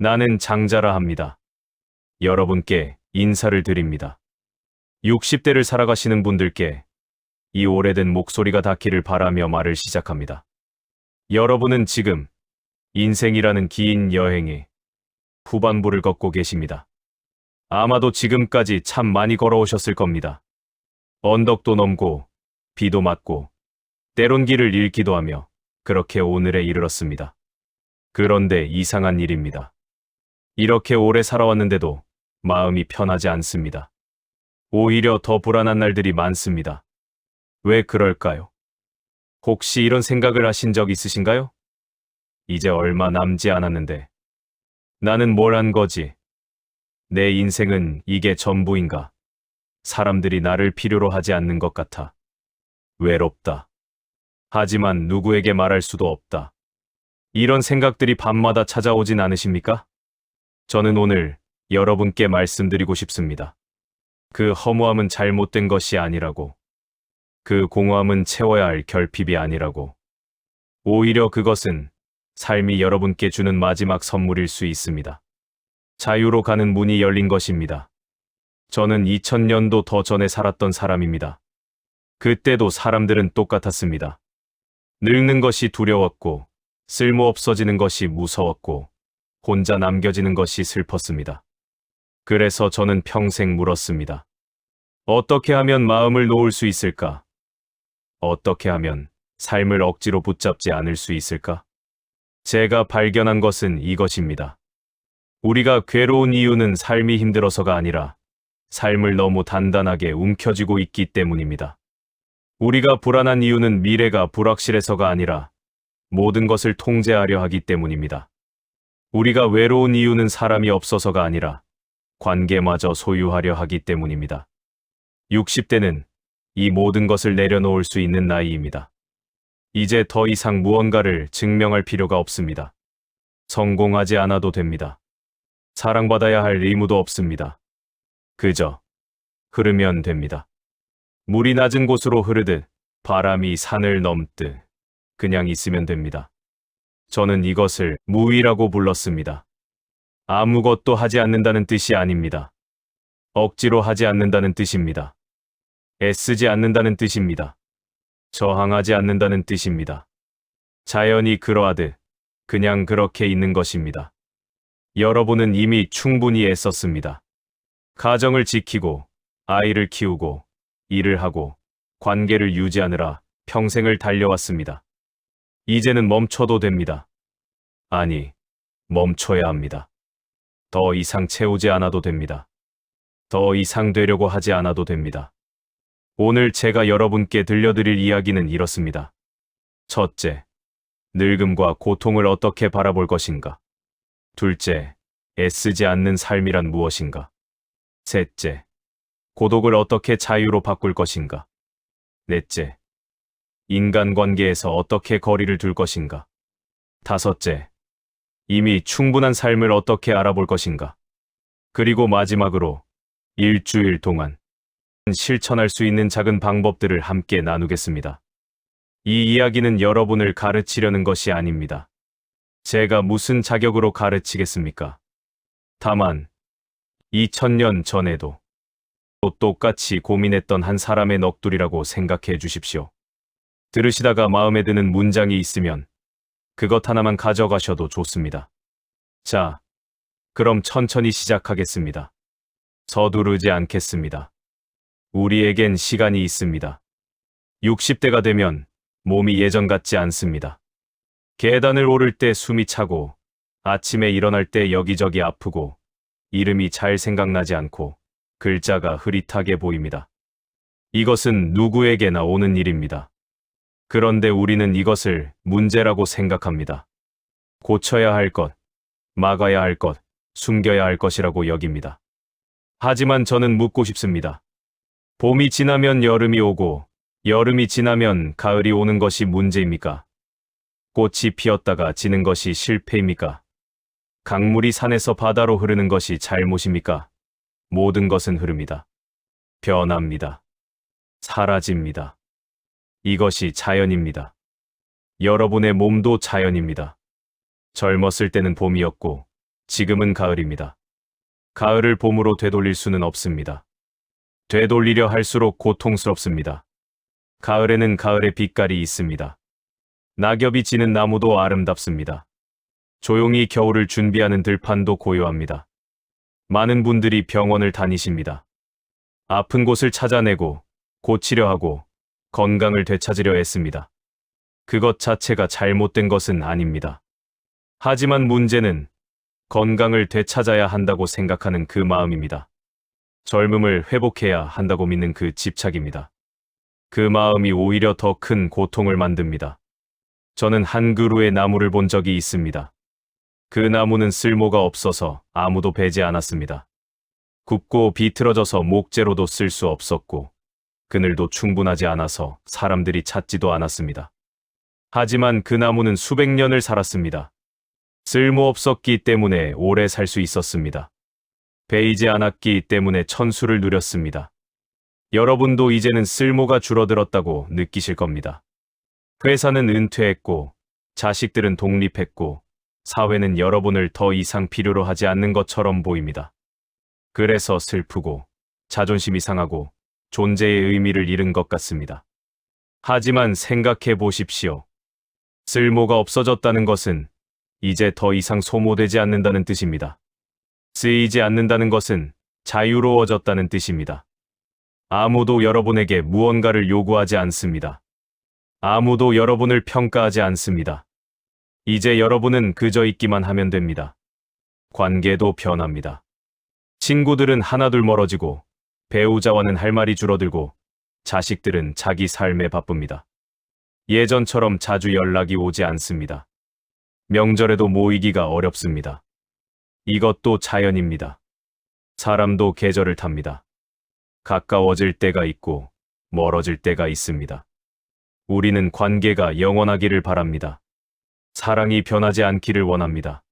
나는 장자라 합니다. 여러분께 인사를 드립니다. 60대를 살아가시는 분들께 이 오래된 목소리가 닿기를 바라며 말을 시작합니다. 여러분은 지금 인생이라는 긴 여행의 후반부를 걷고 계십니다. 아마도 지금까지 참 많이 걸어오셨을 겁니다. 언덕도 넘고 비도 맞고 때론 길을 잃기도 하며 그렇게 오늘에 이르렀습니다. 그런데 이상한 일입니다. 이렇게 오래 살아왔는데도 마음이 편하지 않습니다. 오히려 더 불안한 날들이 많습니다. 왜 그럴까요? 혹시 이런 생각을 하신 적 있으신가요? 이제 얼마 남지 않았는데 나는 뭘 한 거지? 내 인생은 이게 전부인가? 사람들이 나를 필요로 하지 않는 것 같아. 외롭다. 하지만 누구에게 말할 수도 없다. 이런 생각들이 밤마다 찾아오진 않으십니까? 저는 오늘 여러분께 말씀드리고 싶습니다. 그 허무함은 잘못된 것이 아니라고. 그 공허함은 채워야 할 결핍이 아니라고. 오히려 그것은 삶이 여러분께 주는 마지막 선물일 수 있습니다. 자유로 가는 문이 열린 것입니다. 저는 2000년도 더 전에 살았던 사람입니다. 그때도 사람들은 똑같았습니다. 늙는 것이 두려웠고, 쓸모없어지는 것이 무서웠고, 혼자 남겨지는 것이 슬펐습니다. 그래서 저는 평생 물었습니다. 어떻게 하면 마음을 놓을 수 있을까? 어떻게 하면 삶을 억지로 붙잡지 않을 수 있을까? 제가 발견한 것은 이것입니다. 우리가 괴로운 이유는 삶이 힘들어서가 아니라 삶을 너무 단단하게 움켜쥐고 있기 때문입니다. 우리가 불안한 이유는 미래가 불확실해서가 아니라 모든 것을 통제하려 하기 때문입니다. 우리가 외로운 이유는 사람이 없어서가 아니라 관계마저 소유하려 하기 때문입니다. 60대는 이 모든 것을 내려놓을 수 있는 나이입니다. 이제 더 이상 무언가를 증명할 필요가 없습니다. 성공하지 않아도 됩니다. 사랑받아야 할 의무도 없습니다. 그저 흐르면 됩니다. 물이 낮은 곳으로 흐르듯 바람이 산을 넘듯 그냥 있으면 됩니다. 저는 이것을 무위라고 불렀습니다. 아무것도 하지 않는다는 뜻이 아닙니다. 억지로 하지 않는다는 뜻입니다. 애쓰지 않는다는 뜻입니다. 저항하지 않는다는 뜻입니다. 자연이 그러하듯 그냥 그렇게 있는 것입니다. 여러분은 이미 충분히 애썼습니다. 가정을 지키고 아이를 키우고 일을 하고 관계를 유지하느라 평생을 달려왔습니다. 이제는 멈춰도 됩니다. 아니, 멈춰야 합니다. 더 이상 채우지 않아도 됩니다. 더 이상 되려고 하지 않아도 됩니다. 오늘 제가 여러분께 들려드릴 이야기는 이렇습니다. 첫째, 늙음과 고통을 어떻게 바라볼 것인가? 둘째, 애쓰지 않는 삶이란 무엇인가? 셋째, 고독을 어떻게 자유로 바꿀 것인가? 넷째, 인간관계에서 어떻게 거리를 둘 것인가? 다섯째, 이미 충분한 삶을 어떻게 알아볼 것인가? 그리고 마지막으로 일주일 동안 실천할 수 있는 작은 방법들을 함께 나누겠습니다. 이 이야기는 여러분을 가르치려는 것이 아닙니다. 제가 무슨 자격으로 가르치겠습니까? 다만 2000년 전에도 또 똑같이 고민했던 한 사람의 넋두리라고 생각해 주십시오. 들으시다가 마음에 드는 문장이 있으면 그것 하나만 가져가셔도 좋습니다. 자, 그럼 천천히 시작하겠습니다. 서두르지 않겠습니다. 우리에겐 시간이 있습니다. 60대가 되면 몸이 예전 같지 않습니다. 계단을 오를 때 숨이 차고 아침에 일어날 때 여기저기 아프고 이름이 잘 생각나지 않고 글자가 흐릿하게 보입니다. 이것은 누구에게나 오는 일입니다. 그런데 우리는 이것을 문제라고 생각합니다. 고쳐야 할 것, 막아야 할 것, 숨겨야 할 것이라고 여깁니다. 하지만 저는 묻고 싶습니다. 봄이 지나면 여름이 오고 여름이 지나면 가을이 오는 것이 문제입니까? 꽃이 피었다가 지는 것이 실패입니까? 강물이 산에서 바다로 흐르는 것이 잘못입니까? 모든 것은 흐릅니다. 변합니다. 사라집니다. 이것이 자연입니다. 여러분의 몸도 자연입니다. 젊었을 때는 봄이었고 지금은 가을입니다. 가을을 봄으로 되돌릴 수는 없습니다. 되돌리려 할수록 고통스럽습니다. 가을에는 가을의 빛깔이 있습니다. 낙엽이 지는 나무도 아름답습니다. 조용히 겨울을 준비하는 들판도 고요합니다. 많은 분들이 병원을 다니십니다. 아픈 곳을 찾아내고 고치려 하고 건강을 되찾으려 했습니다. 그것 자체가 잘못된 것은 아닙니다. 하지만 문제는 건강을 되찾아야 한다고 생각하는 그 마음입니다. 젊음을 회복해야 한다고 믿는 그 집착입니다. 그 마음이 오히려 더 큰 고통을 만듭니다. 저는 한 그루의 나무를 본 적이 있습니다. 그 나무는 쓸모가 없어서 아무도 베지 않았습니다. 굽고 비틀어져서 목재로도 쓸 수 없었고 그늘도 충분하지 않아서 사람들이 찾지도 않았습니다. 하지만 그 나무는 수백 년을 살았습니다. 쓸모없었기 때문에 오래 살 수 있었습니다. 베이지 않았기 때문에 천수를 누렸습니다. 여러분도 이제는 쓸모가 줄어들었다고 느끼실 겁니다. 회사는 은퇴했고 자식들은 독립했고 사회는 여러분을 더 이상 필요로 하지 않는 것처럼 보입니다. 그래서 슬프고 자존심이 상하고 존재의 의미를 잃은 것 같습니다. 하지만 생각해 보십시오. 쓸모가 없어졌다는 것은 이제 더 이상 소모되지 않는다는 뜻입니다. 쓰이지 않는다는 것은 자유로워졌다는 뜻입니다. 아무도 여러분에게 무언가를 요구하지 않습니다. 아무도 여러분을 평가하지 않습니다. 이제 여러분은 그저 있기만 하면 됩니다. 관계도 변합니다. 친구들은 하나둘 멀어지고 배우자와는 할 말이 줄어들고 자식들은 자기 삶에 바쁩니다. 예전처럼 자주 연락이 오지 않습니다. 명절에도 모이기가 어렵습니다. 이것도 자연입니다. 사람도 계절을 탑니다. 가까워질 때가 있고 멀어질 때가 있습니다. 우리는 관계가 영원하기를 바랍니다. 사랑이 변하지 않기를 원합니다.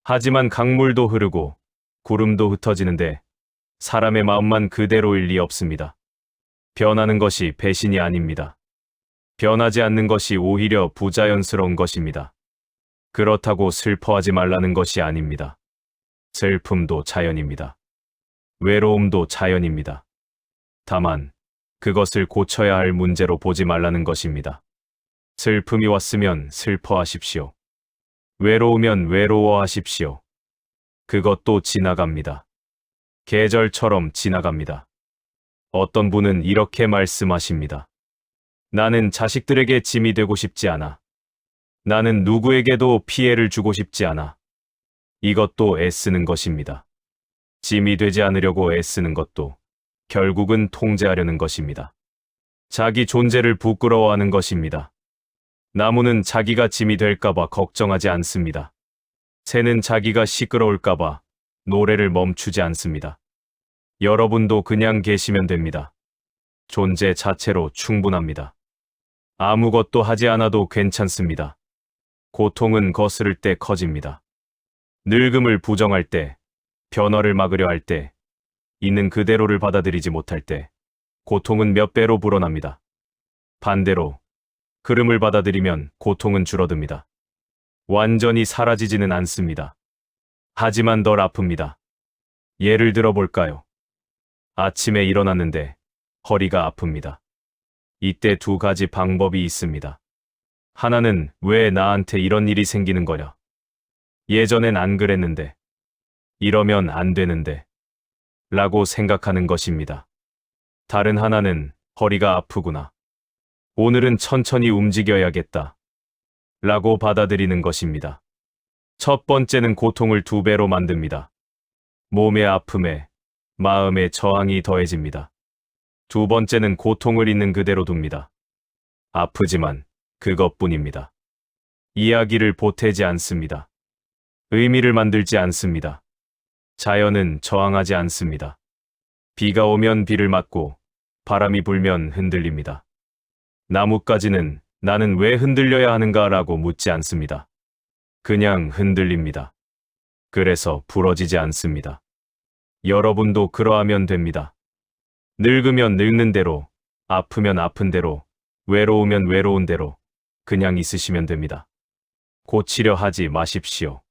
하지만 강물도 흐르고 구름도 흩어지는데 사람의 마음만 그대로일 리 없습니다. 변하는 것이 배신이 아닙니다. 변하지 않는 것이 오히려 부자연스러운 것입니다. 그렇다고 슬퍼하지 말라는 것이 아닙니다. 슬픔도 자연입니다. 외로움도 자연입니다. 다만 그것을 고쳐야 할 문제로 보지 말라는 것입니다. 슬픔이 왔으면 슬퍼하십시오. 외로우면 외로워하십시오. 그것도 지나갑니다. 계절처럼 지나갑니다. 어떤 분은 이렇게 말씀하십니다. 나는 자식들에게 짐이 되고 싶지 않아. 나는 누구에게도 피해를 주고 싶지 않아. 이것도 애쓰는 것입니다. 짐이 되지 않으려고 애쓰는 것도 결국은 통제하려는 것입니다. 자기 존재를 부끄러워하는 것입니다. 나무는 자기가 짐이 될까봐 걱정하지 않습니다. 새는 자기가 시끄러울까봐 노래를 멈추지 않습니다. 여러분도 그냥 계시면 됩니다. 존재 자체로 충분합니다. 아무것도 하지 않아도 괜찮습니다. 고통은 거스를 때 커집니다. 늙음을 부정할 때, 변화를 막으려 할 때, 있는 그대로를 받아들이지 못할 때, 고통은 몇 배로 불어납니다. 반대로, 흐름을 받아들이면 고통은 줄어듭니다. 완전히 사라지지는 않습니다. 하지만 덜 아픕니다. 예를 들어 볼까요? 아침에 일어났는데 허리가 아픕니다. 이때 두 가지 방법이 있습니다. 하나는 왜 나한테 이런 일이 생기는 거냐? 예전엔 안 그랬는데. 이러면 안 되는데. 라고 생각하는 것입니다. 다른 하나는 허리가 아프구나. 오늘은 천천히 움직여야겠다. 라고 받아들이는 것입니다. 첫 번째는 고통을 두 배로 만듭니다. 몸의 아픔에 마음의 저항이 더해집니다. 두 번째는 고통을 있는 그대로 둡니다. 아프지만 그것뿐입니다. 이야기를 보태지 않습니다. 의미를 만들지 않습니다. 자연은 저항하지 않습니다. 비가 오면 비를 맞고 바람이 불면 흔들립니다. 나뭇가지는 나는 왜 흔들려야 하는가라고 묻지 않습니다. 그냥 흔들립니다. 그래서 부러지지 않습니다. 여러분도 그러하면 됩니다. 늙으면 늙는 대로, 아프면 아픈 대로, 외로우면 외로운 대로 그냥 있으시면 됩니다. 고치려 하지 마십시오.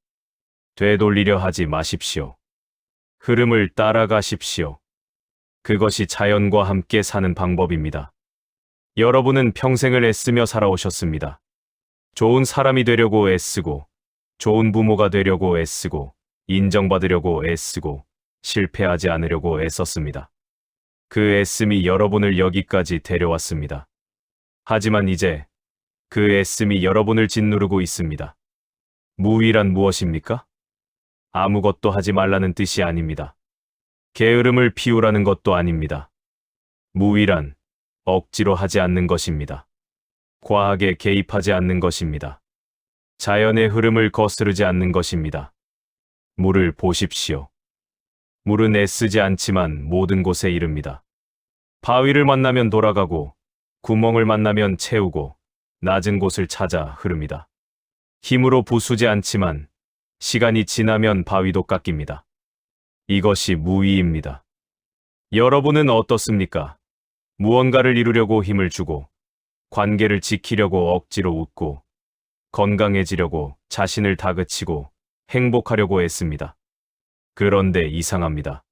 되돌리려 하지 마십시오. 흐름을 따라가십시오. 그것이 자연과 함께 사는 방법입니다. 여러분은 평생을 애쓰며 살아오셨습니다. 좋은 사람이 되려고 애쓰고, 좋은 부모가 되려고 애쓰고, 인정받으려고 애쓰고, 실패하지 않으려고 애썼습니다. 그 애씀이 여러분을 여기까지 데려왔습니다. 하지만 이제 그 애씀이 여러분을 짓누르고 있습니다. 무위란 무엇입니까? 아무것도 하지 말라는 뜻이 아닙니다. 게으름을 피우라는 것도 아닙니다. 무위란 억지로 하지 않는 것입니다. 과하게 개입하지 않는 것입니다. 자연의 흐름을 거스르지 않는 것입니다. 물을 보십시오. 물은 애쓰지 않지만 모든 곳에 이릅니다. 바위를 만나면 돌아가고, 구멍을 만나면 채우고, 낮은 곳을 찾아 흐릅니다. 힘으로 부수지 않지만 시간이 지나면 바위도 깎입니다. 이것이 무위입니다. 여러분은 어떻습니까? 무언가를 이루려고 힘을 주고, 관계를 지키려고 억지로 웃고, 건강해지려고 자신을 다그치고 행복하려고 애씁니다. 그런데 이상합니다.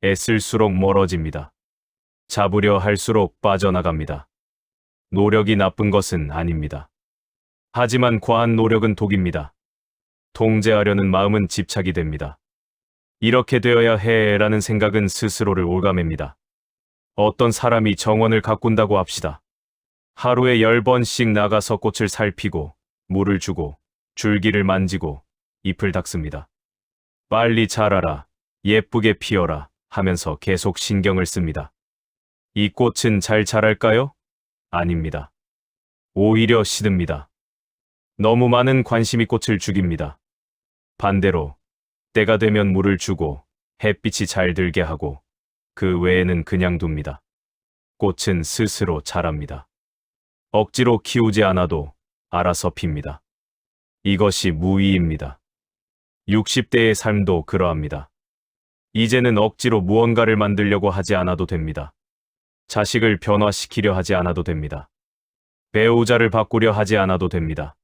애쓸수록 멀어집니다. 잡으려 할수록 빠져나갑니다. 노력이 나쁜 것은 아닙니다. 하지만 과한 노력은 독입니다. 통제하려는 마음은 집착이 됩니다. 이렇게 되어야 해라는 생각은 스스로를 올가맵니다. 어떤 사람이 정원을 가꾼다고 합시다. 하루에 10번씩 나가서 꽃을 살피고, 물을 주고, 줄기를 만지고, 잎을 닦습니다. 빨리 자라라, 예쁘게 피어라 하면서 계속 신경을 씁니다. 이 꽃은 잘 자랄까요? 아닙니다. 오히려 시듭니다. 너무 많은 관심이 꽃을 죽입니다. 반대로 때가 되면 물을 주고 햇빛이 잘 들게 하고 그 외에는 그냥 둡니다. 꽃은 스스로 자랍니다. 억지로 키우지 않아도 알아서 핍니다. 이것이 무위입니다. 60대의 삶도 그러합니다. 이제는 억지로 무언가를 만들려고 하지 않아도 됩니다. 자식을 변화시키려 하지 않아도 됩니다. 배우자를 바꾸려 하지 않아도 됩니다.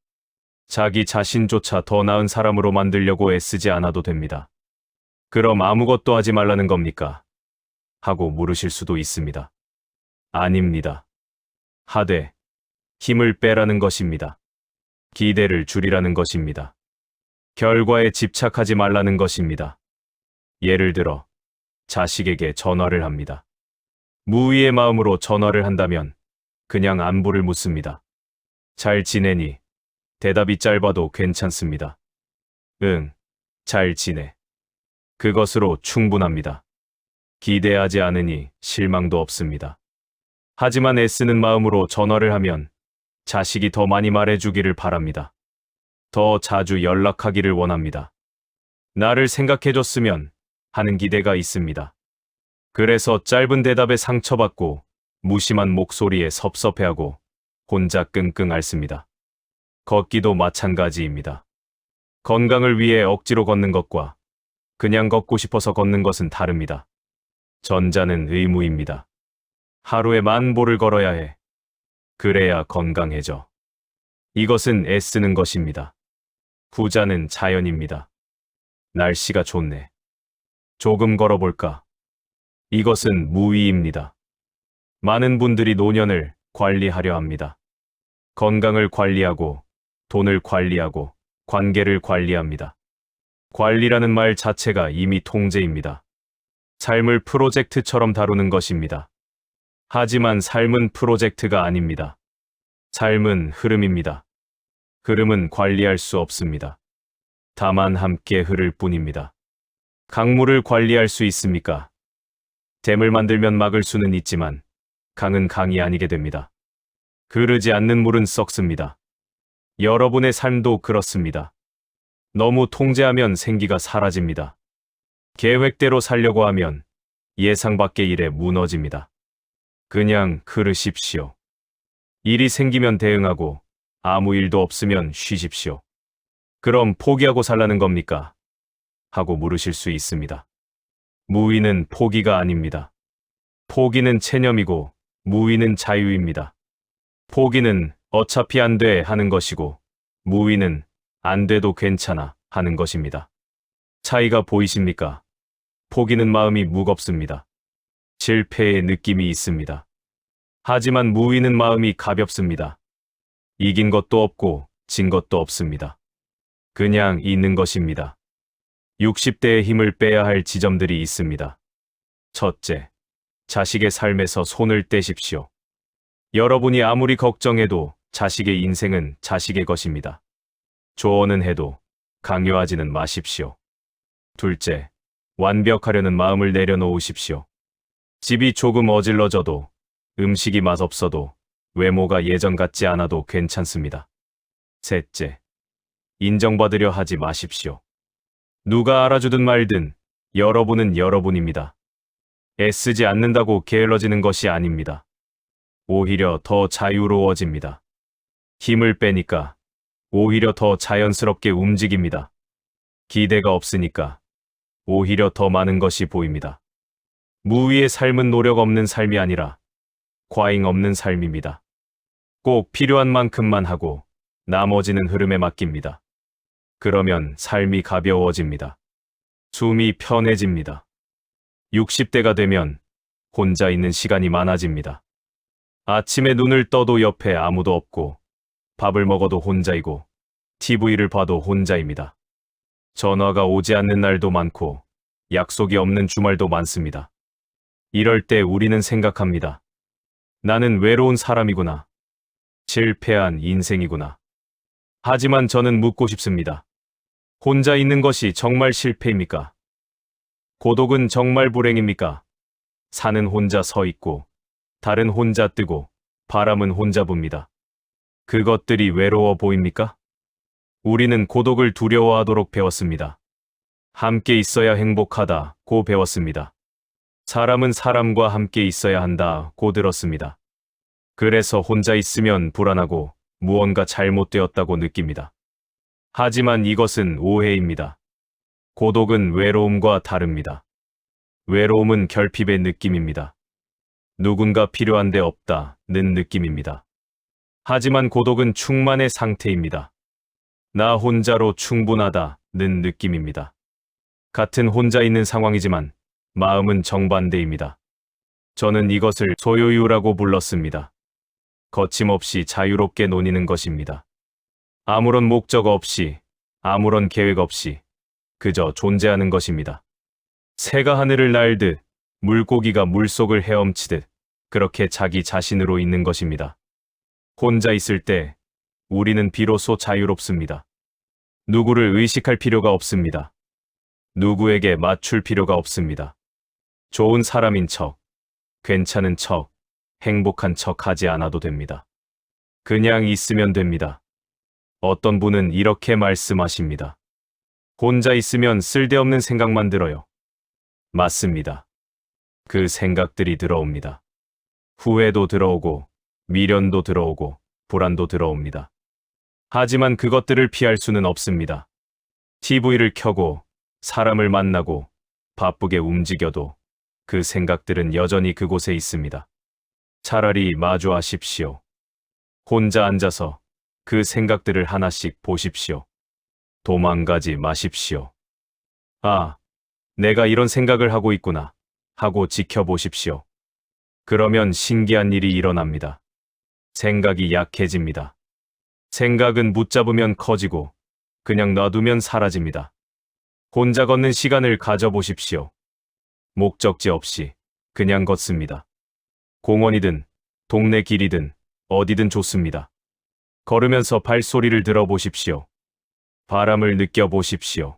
자기 자신조차 더 나은 사람으로 만들려고 애쓰지 않아도 됩니다. 그럼 아무것도 하지 말라는 겁니까? 하고 물으실 수도 있습니다. 아닙니다. 하되 힘을 빼라는 것입니다. 기대를 줄이라는 것입니다. 결과에 집착하지 말라는 것입니다. 예를 들어 자식에게 전화를 합니다. 무위의 마음으로 전화를 한다면 그냥 안부를 묻습니다. 잘 지내니? 대답이 짧아도 괜찮습니다. 응, 잘 지내. 그것으로 충분합니다. 기대하지 않으니 실망도 없습니다. 하지만 애쓰는 마음으로 전화를 하면 자식이 더 많이 말해주기를 바랍니다. 더 자주 연락하기를 원합니다. 나를 생각해줬으면 하는 기대가 있습니다. 그래서 짧은 대답에 상처받고 무심한 목소리에 섭섭해하고 혼자 끙끙 앓습니다. 걷기도 마찬가지입니다. 건강을 위해 억지로 걷는 것과 그냥 걷고 싶어서 걷는 것은 다릅니다. 전자는 의무입니다. 하루에 10,000보를 걸어야 해. 그래야 건강해져. 이것은 애쓰는 것입니다. 후자는 자연입니다. 날씨가 좋네. 조금 걸어볼까? 이것은 무위입니다. 많은 분들이 노년을 관리하려 합니다. 건강을 관리하고, 돈을 관리하고, 관계를 관리합니다. 관리라는 말 자체가 이미 통제입니다. 삶을 프로젝트처럼 다루는 것입니다. 하지만 삶은 프로젝트가 아닙니다. 삶은 흐름입니다. 흐름은 관리할 수 없습니다. 다만 함께 흐를 뿐입니다. 강물을 관리할 수 있습니까? 댐을 만들면 막을 수는 있지만 강은 강이 아니게 됩니다. 흐르지 않는 물은 썩습니다. 여러분의 삶도 그렇습니다. 너무 통제하면 생기가 사라집니다. 계획대로 살려고 하면 예상 밖의 일에 무너집니다. 그냥 흐르십시오. 일이 생기면 대응하고 아무 일도 없으면 쉬십시오. 그럼 포기하고 살라는 겁니까? 하고 물으실 수 있습니다. 무위는 포기가 아닙니다. 포기는 체념이고 무위는 자유입니다. 포기는 어차피 안 돼 하는 것이고 무위는 안 돼도 괜찮아 하는 것입니다. 차이가 보이십니까? 포기는 마음이 무겁습니다. 실패의 느낌이 있습니다. 하지만 무위는 마음이 가볍습니다. 이긴 것도 없고 진 것도 없습니다. 그냥 있는 것입니다. 60대의 힘을 빼야 할 지점들이 있습니다. 첫째, 자식의 삶에서 손을 떼십시오. 여러분이 아무리 걱정해도 자식의 인생은 자식의 것입니다. 조언은 해도 강요하지는 마십시오. 둘째, 완벽하려는 마음을 내려놓으십시오. 집이 조금 어질러져도, 음식이 맛없어도, 외모가 예전 같지 않아도 괜찮습니다. 셋째, 인정받으려 하지 마십시오. 누가 알아주든 말든 여러분은 여러분입니다. 애쓰지 않는다고 게을러지는 것이 아닙니다. 오히려 더 자유로워집니다. 힘을 빼니까 오히려 더 자연스럽게 움직입니다. 기대가 없으니까 오히려 더 많은 것이 보입니다. 무위의 삶은 노력 없는 삶이 아니라 과잉 없는 삶입니다. 꼭 필요한 만큼만 하고 나머지는 흐름에 맡깁니다. 그러면 삶이 가벼워집니다. 숨이 편해집니다. 60대가 되면 혼자 있는 시간이 많아집니다. 아침에 눈을 떠도 옆에 아무도 없고, 밥을 먹어도 혼자이고, TV를 봐도 혼자입니다. 전화가 오지 않는 날도 많고, 약속이 없는 주말도 많습니다. 이럴 때 우리는 생각합니다. 나는 외로운 사람이구나. 실패한 인생이구나. 하지만 저는 묻고 싶습니다. 혼자 있는 것이 정말 실패입니까? 고독은 정말 불행입니까? 산은 혼자 서 있고, 달은 혼자 뜨고, 바람은 혼자 붑니다. 그것들이 외로워 보입니까? 우리는 고독을 두려워하도록 배웠습니다. 함께 있어야 행복하다고 배웠습니다. 사람은 사람과 함께 있어야 한다고 들었습니다. 그래서 혼자 있으면 불안하고 무언가 잘못되었다고 느낍니다. 하지만 이것은 오해입니다. 고독은 외로움과 다릅니다. 외로움은 결핍의 느낌입니다. 누군가 필요한데 없다는 느낌입니다. 하지만 고독은 충만의 상태입니다. 나 혼자로 충분하다는 느낌입니다. 같은 혼자 있는 상황이지만 마음은 정반대입니다. 저는 이것을 소요유라고 불렀습니다. 거침없이 자유롭게 논의는 것입니다. 아무런 목적 없이, 아무런 계획 없이 그저 존재하는 것입니다. 새가 하늘을 날듯, 물고기가 물속을 헤엄치듯 그렇게 자기 자신으로 있는 것입니다. 혼자 있을 때 우리는 비로소 자유롭습니다. 누구를 의식할 필요가 없습니다. 누구에게 맞출 필요가 없습니다. 좋은 사람인 척, 괜찮은 척, 행복한 척 하지 않아도 됩니다. 그냥 있으면 됩니다. 어떤 분은 이렇게 말씀하십니다. 혼자 있으면 쓸데없는 생각만 들어요. 맞습니다. 그 생각들이 들어옵니다. 후회도 들어오고, 미련도 들어오고, 불안도 들어옵니다. 하지만 그것들을 피할 수는 없습니다. TV를 켜고, 사람을 만나고, 바쁘게 움직여도 그 생각들은 여전히 그곳에 있습니다. 차라리 마주하십시오. 혼자 앉아서 그 생각들을 하나씩 보십시오. 도망가지 마십시오. 아, 내가 이런 생각을 하고 있구나 하고 지켜보십시오. 그러면 신기한 일이 일어납니다. 생각이 약해집니다. 생각은 붙잡으면 커지고 그냥 놔두면 사라집니다. 혼자 걷는 시간을 가져보십시오. 목적지 없이 그냥 걷습니다. 공원이든 동네 길이든 어디든 좋습니다. 걸으면서 발소리를 들어보십시오. 바람을 느껴보십시오.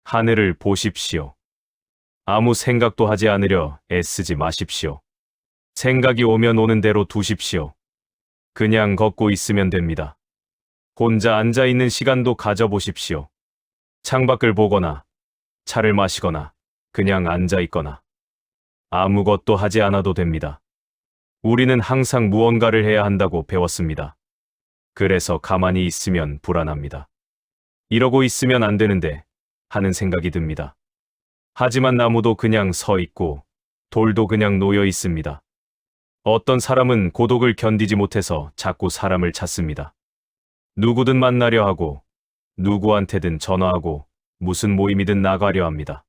하늘을 보십시오. 아무 생각도 하지 않으려 애쓰지 마십시오. 생각이 오면 오는 대로 두십시오. 그냥 걷고 있으면 됩니다. 혼자 앉아있는 시간도 가져보십시오. 창밖을 보거나, 차를 마시거나, 그냥 앉아있거나. 아무것도 하지 않아도 됩니다. 우리는 항상 무언가를 해야 한다고 배웠습니다. 그래서 가만히 있으면 불안합니다. 이러고 있으면 안 되는데 하는 생각이 듭니다. 하지만 나무도 그냥 서 있고 돌도 그냥 놓여 있습니다. 어떤 사람은 고독을 견디지 못해서 자꾸 사람을 찾습니다. 누구든 만나려 하고 누구한테든 전화하고 무슨 모임이든 나가려 합니다.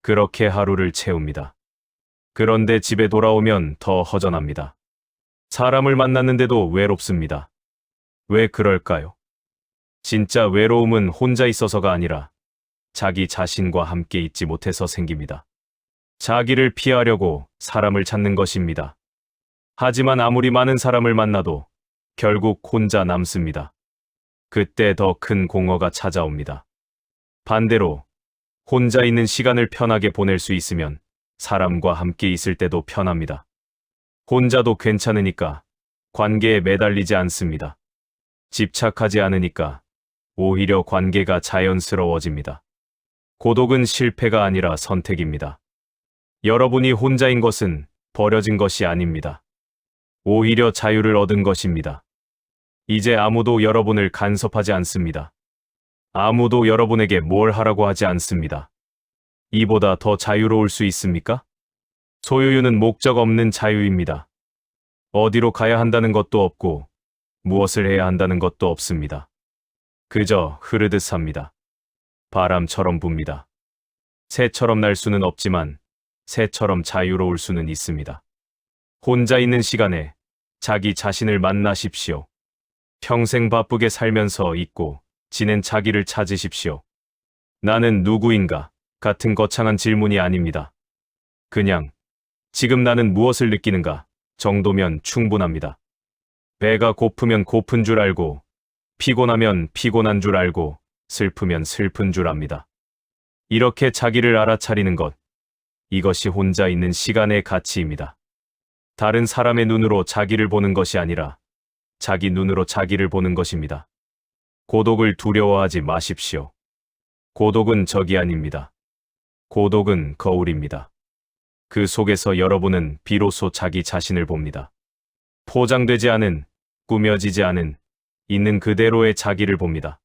그렇게 하루를 채웁니다. 그런데 집에 돌아오면 더 허전합니다. 사람을 만났는데도 외롭습니다. 왜 그럴까요? 진짜 외로움은 혼자 있어서가 아니라 자기 자신과 함께 있지 못해서 생깁니다. 자기를 피하려고 사람을 찾는 것입니다. 하지만 아무리 많은 사람을 만나도 결국 혼자 남습니다. 그때 더 큰 공허가 찾아옵니다. 반대로 혼자 있는 시간을 편하게 보낼 수 있으면 사람과 함께 있을 때도 편합니다. 혼자도 괜찮으니까 관계에 매달리지 않습니다. 집착하지 않으니까 오히려 관계가 자연스러워집니다. 고독은 실패가 아니라 선택입니다. 여러분이 혼자인 것은 버려진 것이 아닙니다. 오히려 자유를 얻은 것입니다. 이제 아무도 여러분을 간섭하지 않습니다. 아무도 여러분에게 뭘 하라고 하지 않습니다. 이보다 더 자유로울 수 있습니까? 소유유는 목적 없는 자유입니다. 어디로 가야 한다는 것도 없고 무엇을 해야 한다는 것도 없습니다. 그저 흐르듯 삽니다. 바람처럼 붑니다. 새처럼 날 수는 없지만 새처럼 자유로울 수는 있습니다. 혼자 있는 시간에 자기 자신을 만나십시오. 평생 바쁘게 살면서 잊고 지낸 자기를 찾으십시오. 나는 누구인가 같은 거창한 질문이 아닙니다. 그냥 지금 나는 무엇을 느끼는가 정도면 충분합니다. 배가 고프면 고픈 줄 알고 피곤하면 피곤한 줄 알고 슬프면 슬픈 줄 압니다. 이렇게 자기를 알아차리는 것, 이것이 혼자 있는 시간의 가치입니다. 다른 사람의 눈으로 자기를 보는 것이 아니라 자기 눈으로 자기를 보는 것입니다. 고독을 두려워하지 마십시오. 고독은 적이 아닙니다. 고독은 거울입니다. 그 속에서 여러분은 비로소 자기 자신을 봅니다. 포장되지 않은, 꾸며지지 않은, 있는 그대로의 자기를 봅니다.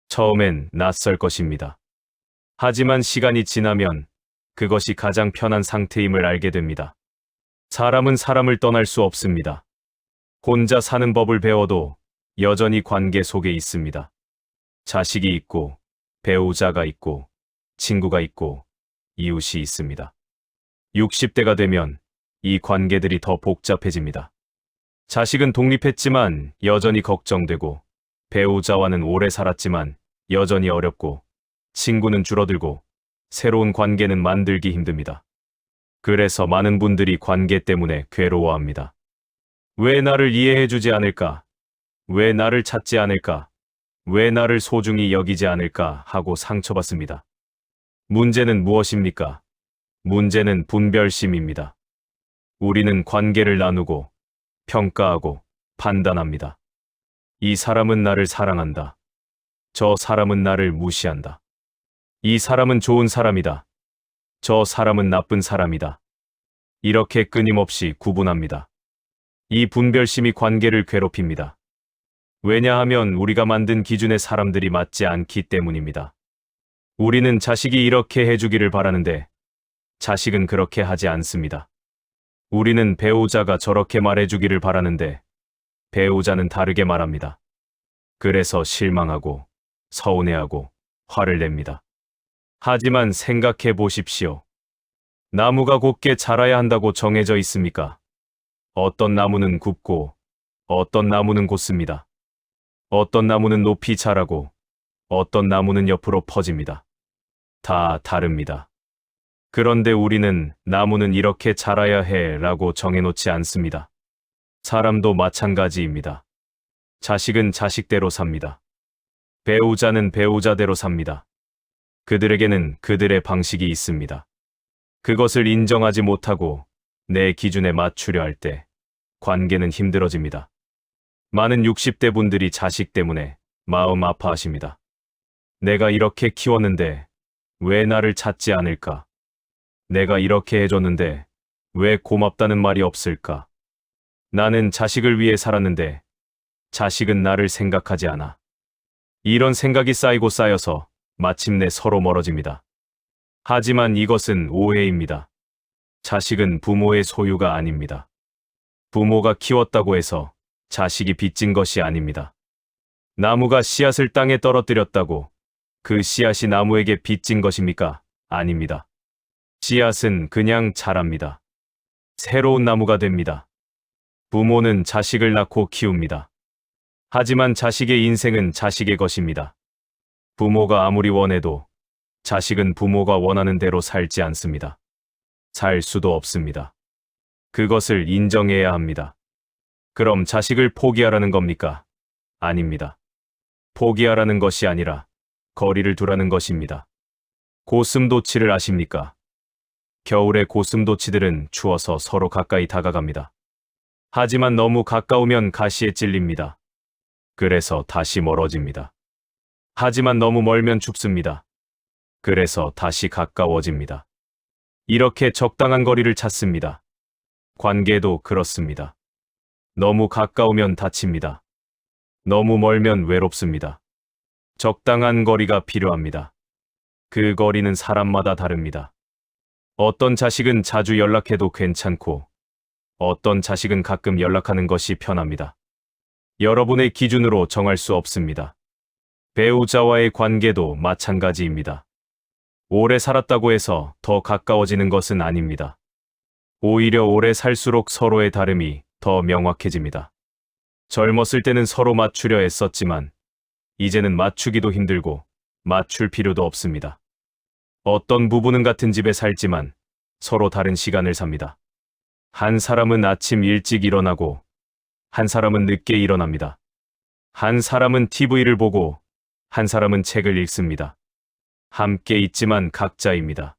처음엔 낯설 것입니다. 하지만 시간이 지나면 그것이 가장 편한 상태임을 알게 됩니다. 사람은 사람을 떠날 수 없습니다. 혼자 사는 법을 배워도 여전히 관계 속에 있습니다. 자식이 있고, 배우자가 있고, 친구가 있고, 이웃이 있습니다. 60대가 되면 이 관계들이 더 복잡해집니다. 자식은 독립했지만 여전히 걱정되고, 배우자와는 오래 살았지만 여전히 어렵고, 친구는 줄어들고, 새로운 관계는 만들기 힘듭니다. 그래서 많은 분들이 관계 때문에 괴로워합니다. 왜 나를 이해해주지 않을까? 왜 나를 찾지 않을까? 왜 나를 소중히 여기지 않을까? 하고 상처받습니다. 문제는 무엇입니까? 문제는 분별심입니다. 우리는 관계를 나누고, 평가하고, 판단합니다. 이 사람은 나를 사랑한다. 저 사람은 나를 무시한다. 이 사람은 좋은 사람이다. 저 사람은 나쁜 사람이다. 이렇게 끊임없이 구분합니다. 이 분별심이 관계를 괴롭힙니다. 왜냐하면 우리가 만든 기준의 사람들이 맞지 않기 때문입니다. 우리는 자식이 이렇게 해주기를 바라는데 자식은 그렇게 하지 않습니다. 우리는 배우자가 저렇게 말해주기를 바라는데 배우자는 다르게 말합니다. 그래서 실망하고 서운해하고 화를 냅니다. 하지만 생각해 보십시오. 나무가 곧게 자라야 한다고 정해져 있습니까? 어떤 나무는 굽고 어떤 나무는 곧습니다. 어떤 나무는 높이 자라고 어떤 나무는 옆으로 퍼집니다. 다 다릅니다. 그런데 우리는 나무는 이렇게 자라야 해 라고 정해놓지 않습니다. 사람도 마찬가지입니다. 자식은 자식대로 삽니다. 배우자는 배우자대로 삽니다. 그들에게는 그들의 방식이 있습니다. 그것을 인정하지 못하고 내 기준에 맞추려 할 때 관계는 힘들어집니다. 많은 60대 분들이 자식 때문에 마음 아파하십니다. 내가 이렇게 키웠는데 왜 나를 찾지 않을까? 내가 이렇게 해줬는데 왜 고맙다는 말이 없을까? 나는 자식을 위해 살았는데 자식은 나를 생각하지 않아. 이런 생각이 쌓이고 쌓여서 마침내 서로 멀어집니다. 하지만 이것은 오해입니다. 자식은 부모의 소유가 아닙니다. 부모가 키웠다고 해서 자식이 빚진 것이 아닙니다. 나무가 씨앗을 땅에 떨어뜨렸다고 그 씨앗이 나무에게 빚진 것입니까? 아닙니다. 씨앗은 그냥 자랍니다. 새로운 나무가 됩니다. 부모는 자식을 낳고 키웁니다. 하지만 자식의 인생은 자식의 것입니다. 부모가 아무리 원해도 자식은 부모가 원하는 대로 살지 않습니다. 살 수도 없습니다. 그것을 인정해야 합니다. 그럼 자식을 포기하라는 겁니까? 아닙니다. 포기하라는 것이 아니라 거리를 두라는 것입니다. 고슴도치를 아십니까? 겨울에 고슴도치들은 추워서 서로 가까이 다가갑니다. 하지만 너무 가까우면 가시에 찔립니다. 그래서 다시 멀어집니다. 하지만 너무 멀면 춥습니다. 그래서 다시 가까워집니다. 이렇게 적당한 거리를 찾습니다. 관계도 그렇습니다. 너무 가까우면 다칩니다. 너무 멀면 외롭습니다. 적당한 거리가 필요합니다. 그 거리는 사람마다 다릅니다. 어떤 자식은 자주 연락해도 괜찮고, 어떤 자식은 가끔 연락하는 것이 편합니다. 여러분의 기준으로 정할 수 없습니다. 배우자와의 관계도 마찬가지입니다. 오래 살았다고 해서 더 가까워지는 것은 아닙니다. 오히려 오래 살수록 서로의 다름이 더 명확해집니다. 젊었을 때는 서로 맞추려 애썼지만, 이제는 맞추기도 힘들고, 맞출 필요도 없습니다. 어떤 부부는 같은 집에 살지만, 서로 다른 시간을 삽니다. 한 사람은 아침 일찍 일어나고, 한 사람은 늦게 일어납니다. 한 사람은 TV를 보고, 한 사람은 책을 읽습니다. 함께 있지만 각자입니다.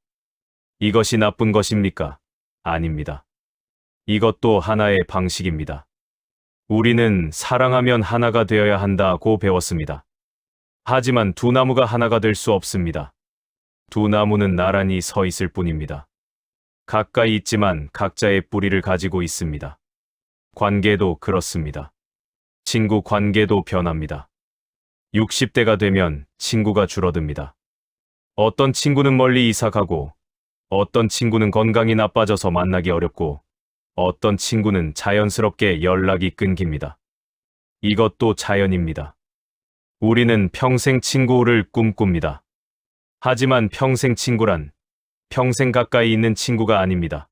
이것이 나쁜 것입니까? 아닙니다. 이것도 하나의 방식입니다. 우리는 사랑하면 하나가 되어야 한다고 배웠습니다. 하지만 두 나무가 하나가 될 수 없습니다. 두 나무는 나란히 서 있을 뿐입니다. 가까이 있지만 각자의 뿌리를 가지고 있습니다. 관계도 그렇습니다. 친구 관계도 변합니다. 60대가 되면 친구가 줄어듭니다. 어떤 친구는 멀리 이사 가고, 어떤 친구는 건강이 나빠져서 만나기 어렵고, 어떤 친구는 자연스럽게 연락이 끊깁니다. 이것도 자연입니다. 우리는 평생 친구를 꿈꿉니다. 하지만 평생 친구란 평생 가까이 있는 친구가 아닙니다.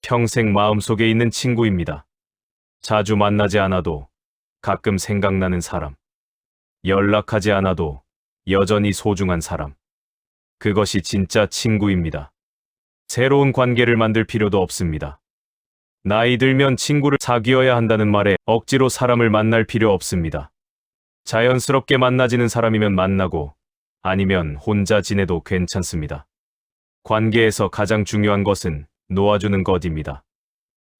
평생 마음속에 있는 친구입니다. 자주 만나지 않아도 가끔 생각나는 사람. 연락하지 않아도 여전히 소중한 사람. 그것이 진짜 친구입니다. 새로운 관계를 만들 필요도 없습니다. 나이 들면 친구를 사귀어야 한다는 말에 억지로 사람을 만날 필요 없습니다. 자연스럽게 만나지는 사람이면 만나고, 아니면 혼자 지내도 괜찮습니다. 관계에서 가장 중요한 것은 놓아주는 것입니다.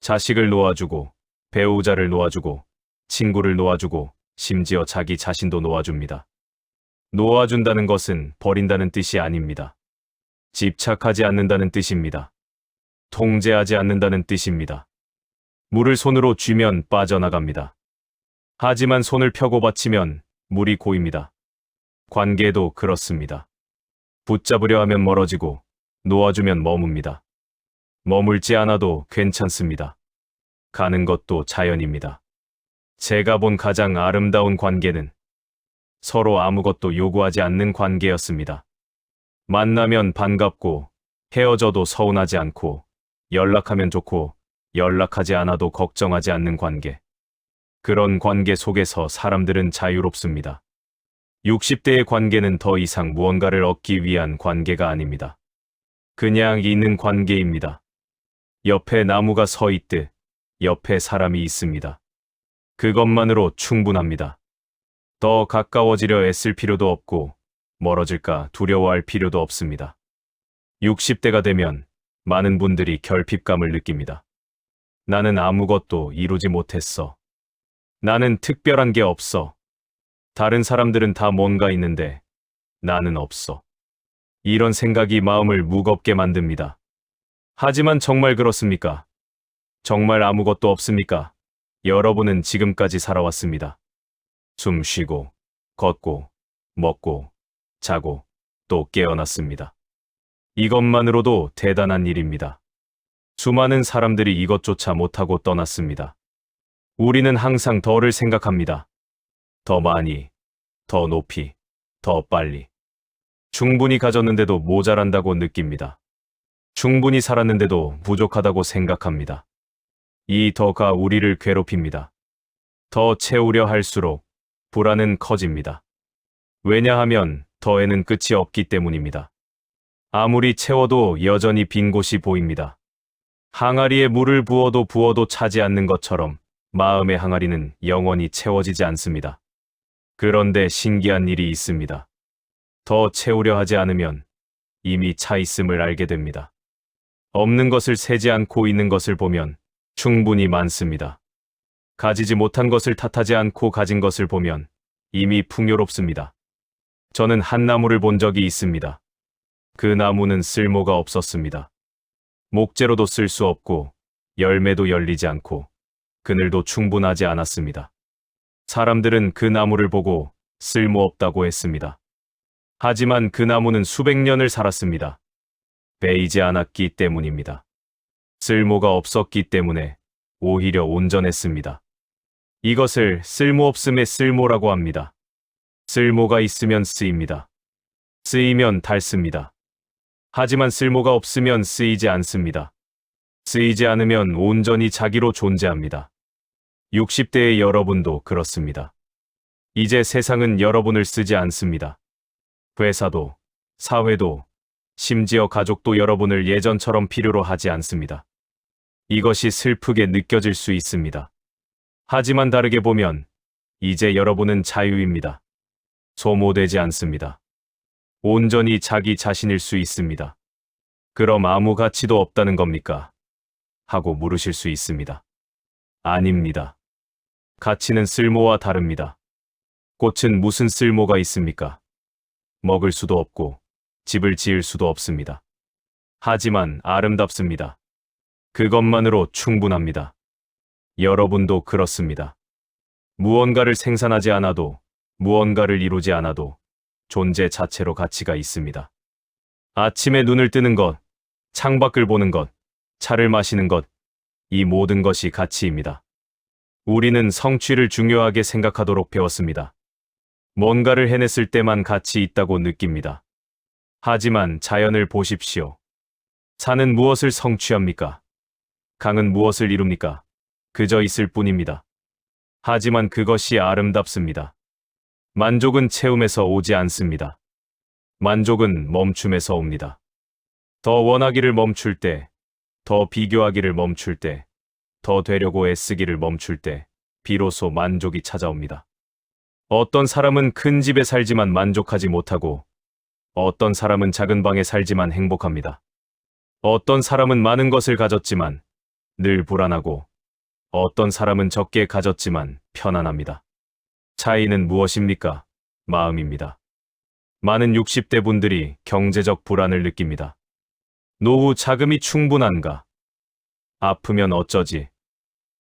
자식을 놓아주고, 배우자를 놓아주고, 친구를 놓아주고, 심지어 자기 자신도 놓아줍니다. 놓아준다는 것은 버린다는 뜻이 아닙니다. 집착하지 않는다는 뜻입니다. 통제하지 않는다는 뜻입니다. 물을 손으로 쥐면 빠져나갑니다. 하지만 손을 펴고 받치면 물이 고입니다. 관계도 그렇습니다. 붙잡으려 하면 멀어지고, 놓아주면 머뭅니다. 머물지 않아도 괜찮습니다. 가는 것도 자연입니다. 제가 본 가장 아름다운 관계는 서로 아무것도 요구하지 않는 관계였습니다. 만나면 반갑고, 헤어져도 서운하지 않고, 연락하면 좋고, 연락하지 않아도 걱정하지 않는 관계. 그런 관계 속에서 사람들은 자유롭습니다. 60대의 관계는 더 이상 무언가를 얻기 위한 관계가 아닙니다. 그냥 있는 관계입니다. 옆에 나무가 서 있듯 옆에 사람이 있습니다. 그것만으로 충분합니다. 더 가까워지려 애쓸 필요도 없고, 멀어질까 두려워할 필요도 없습니다. 60대가 되면 많은 분들이 결핍감을 느낍니다. 나는 아무것도 이루지 못했어. 나는 특별한 게 없어. 다른 사람들은 다 뭔가 있는데 나는 없어. 이런 생각이 마음을 무겁게 만듭니다. 하지만 정말 그렇습니까? 정말 아무것도 없습니까? 여러분은 지금까지 살아왔습니다. 숨 쉬고, 걷고, 먹고, 자고, 또 깨어났습니다. 이것만으로도 대단한 일입니다. 수많은 사람들이 이것조차 못하고 떠났습니다. 우리는 항상 더를 생각합니다. 더 많이, 더 높이, 더 빨리. 충분히 가졌는데도 모자란다고 느낍니다. 충분히 살았는데도 부족하다고 생각합니다. 이 더가 우리를 괴롭힙니다. 더 채우려 할수록 불안은 커집니다. 왜냐하면 더에는 끝이 없기 때문입니다. 아무리 채워도 여전히 빈 곳이 보입니다. 항아리에 물을 부어도 차지 않는 것처럼 마음의 항아리는 영원히 채워지지 않습니다. 그런데 신기한 일이 있습니다. 더 채우려 하지 않으면 이미 차 있음을 알게 됩니다. 없는 것을 세지 않고 있는 것을 보면 충분히 많습니다. 가지지 못한 것을 탓하지 않고 가진 것을 보면 이미 풍요롭습니다. 저는 한 나무를 본 적이 있습니다. 그 나무는 쓸모가 없었습니다. 목재로도 쓸 수 없고 열매도 열리지 않고 그늘도 충분하지 않았습니다. 사람들은 그 나무를 보고 쓸모없다고 했습니다. 하지만 그 나무는 수백 년을 살았습니다. 베이지 않았기 때문입니다. 쓸모가 없었기 때문에 오히려 온전했습니다. 이것을 쓸모없음의 쓸모라고 합니다. 쓸모가 있으면 쓰입니다. 쓰이면 닳습니다. 하지만 쓸모가 없으면 쓰이지 않습니다. 쓰이지 않으면 온전히 자기로 존재합니다. 60대의 여러분도 그렇습니다. 이제 세상은 여러분을 쓰지 않습니다. 회사도, 사회도, 심지어 가족도 여러분을 예전처럼 필요로 하지 않습니다. 이것이 슬프게 느껴질 수 있습니다. 하지만 다르게 보면 이제 여러분은 자유입니다. 소모되지 않습니다. 온전히 자기 자신일 수 있습니다. 그럼 아무 가치도 없다는 겁니까? 하고 물으실 수 있습니다. 아닙니다. 가치는 쓸모와 다릅니다. 꽃은 무슨 쓸모가 있습니까? 먹을 수도 없고 집을 지을 수도 없습니다. 하지만 아름답습니다. 그것만으로 충분합니다. 여러분도 그렇습니다. 무언가를 생산하지 않아도, 무언가를 이루지 않아도 존재 자체로 가치가 있습니다. 아침에 눈을 뜨는 것, 창밖을 보는 것, 차를 마시는 것, 이 모든 것이 가치입니다. 우리는 성취를 중요하게 생각하도록 배웠습니다. 뭔가를 해냈을 때만 가치 있다고 느낍니다. 하지만 자연을 보십시오. 산은 무엇을 성취합니까? 강은 무엇을 이룹니까? 그저 있을 뿐입니다. 하지만 그것이 아름답습니다. 만족은 채움에서 오지 않습니다. 만족은 멈춤에서 옵니다. 더 원하기를 멈출 때, 더 비교하기를 멈출 때, 더 되려고 애쓰기를 멈출 때, 비로소 만족이 찾아옵니다. 어떤 사람은 큰 집에 살지만 만족하지 못하고, 어떤 사람은 작은 방에 살지만 행복합니다. 어떤 사람은 많은 것을 가졌지만 늘 불안하고, 어떤 사람은 적게 가졌지만 편안합니다. 차이는 무엇입니까? 마음입니다. 많은 60대 분들이 경제적 불안을 느낍니다. 노후 자금이 충분한가? 아프면 어쩌지?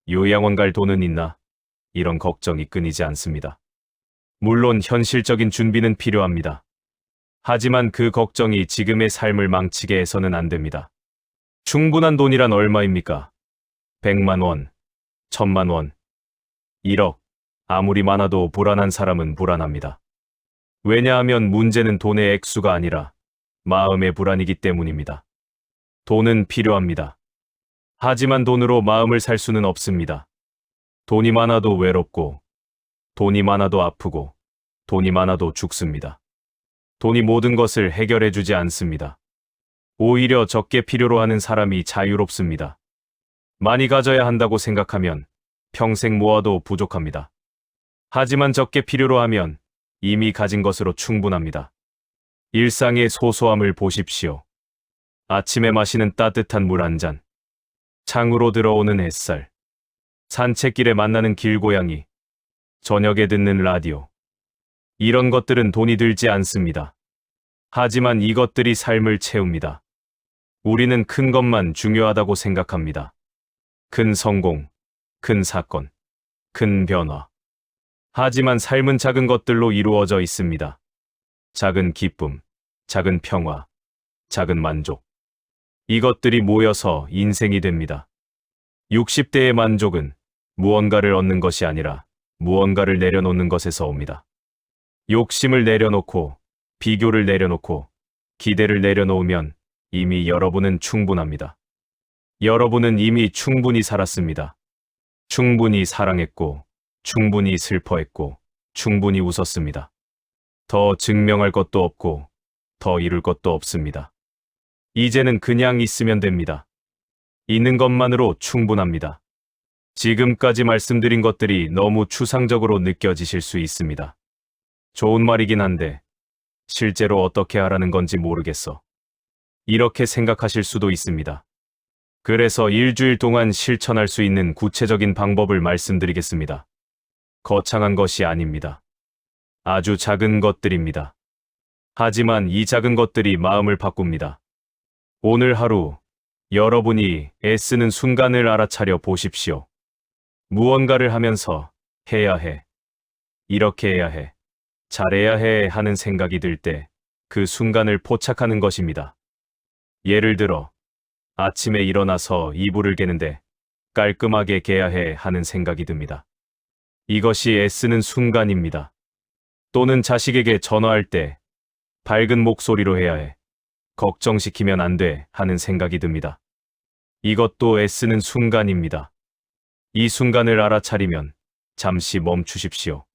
요양원 갈 돈은 있나? 이런 걱정이 끊이지 않습니다. 물론 현실적인 준비는 필요합니다. 하지만 그 걱정이 지금의 삶을 망치게 해서는 안 됩니다. 충분한 돈이란 얼마입니까? 100만 원, 1000만 원, 1억. 아무리 많아도 불안한 사람은 불안합니다. 왜냐하면 문제는 돈의 액수가 아니라 마음의 불안이기 때문입니다. 돈은 필요합니다. 하지만 돈으로 마음을 살 수는 없습니다. 돈이 많아도 외롭고, 돈이 많아도 아프고, 돈이 많아도 죽습니다. 돈이 모든 것을 해결해 주지 않습니다. 오히려 적게 필요로 하는 사람이 자유롭습니다. 많이 가져야 한다고 생각하면 평생 모아도 부족합니다. 하지만 적게 필요로 하면 이미 가진 것으로 충분합니다. 일상의 소소함을 보십시오. 아침에 마시는 따뜻한 물 한 잔, 창으로 들어오는 햇살, 산책길에 만나는 길고양이, 저녁에 듣는 라디오. 이런 것들은 돈이 들지 않습니다. 하지만 이것들이 삶을 채웁니다. 우리는 큰 것만 중요하다고 생각합니다. 큰 성공, 큰 사건, 큰 변화. 하지만 삶은 작은 것들로 이루어져 있습니다. 작은 기쁨, 작은 평화, 작은 만족. 이것들이 모여서 인생이 됩니다. 60대의 만족은 무언가를 얻는 것이 아니라 무언가를 내려놓는 것에서 옵니다. 욕심을 내려놓고 비교를 내려놓고 기대를 내려놓으면 이미 여러분은 충분합니다. 여러분은 이미 충분히 살았습니다. 충분히 사랑했고, 충분히 슬퍼했고, 충분히 웃었습니다. 더 증명할 것도 없고, 더 이룰 것도 없습니다. 이제는 그냥 있으면 됩니다. 있는 것만으로 충분합니다. 지금까지 말씀드린 것들이 너무 추상적으로 느껴지실 수 있습니다. 좋은 말이긴 한데, 실제로 어떻게 하라는 건지 모르겠어. 이렇게 생각하실 수도 있습니다. 그래서 일주일 동안 실천할 수 있는 구체적인 방법을 말씀드리겠습니다. 거창한 것이 아닙니다. 아주 작은 것들입니다. 하지만 이 작은 것들이 마음을 바꿉니다. 오늘 하루 여러분이 애쓰는 순간을 알아차려 보십시오. 무언가를 하면서 해야 해, 이렇게 해야 해, 잘해야 해 하는 생각이 들 때 그 순간을 포착하는 것입니다. 예를 들어 아침에 일어나서 이불을 개는데 깔끔하게 개야 해 하는 생각이 듭니다. 이것이 애쓰는 순간입니다. 또는 자식에게 전화할 때 밝은 목소리로 해야 해, 걱정시키면 안 돼 하는 생각이 듭니다. 이것도 애쓰는 순간입니다. 이 순간을 알아차리면 잠시 멈추십시오.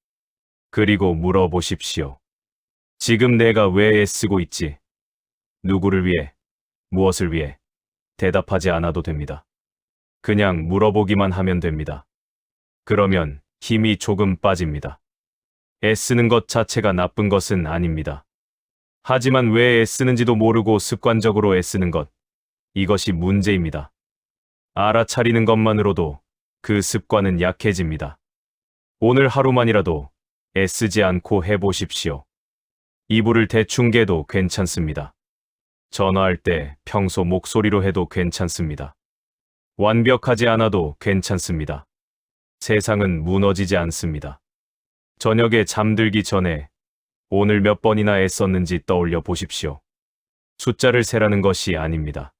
그리고 물어보십시오. 지금 내가 왜 애쓰고 있지? 누구를 위해, 무엇을 위해? 대답하지 않아도 됩니다. 그냥 물어보기만 하면 됩니다. 그러면 힘이 조금 빠집니다. 애쓰는 것 자체가 나쁜 것은 아닙니다. 하지만 왜 애쓰는지도 모르고 습관적으로 애쓰는 것, 이것이 문제입니다. 알아차리는 것만으로도 그 습관은 약해집니다. 오늘 하루만이라도 애쓰지 않고 해보십시오. 이불을 대충 개도 괜찮습니다. 전화할 때 평소 목소리로 해도 괜찮습니다. 완벽하지 않아도 괜찮습니다. 세상은 무너지지 않습니다. 저녁에 잠들기 전에 오늘 몇 번이나 애썼는지 떠올려 보십시오. 숫자를 세라는 것이 아닙니다.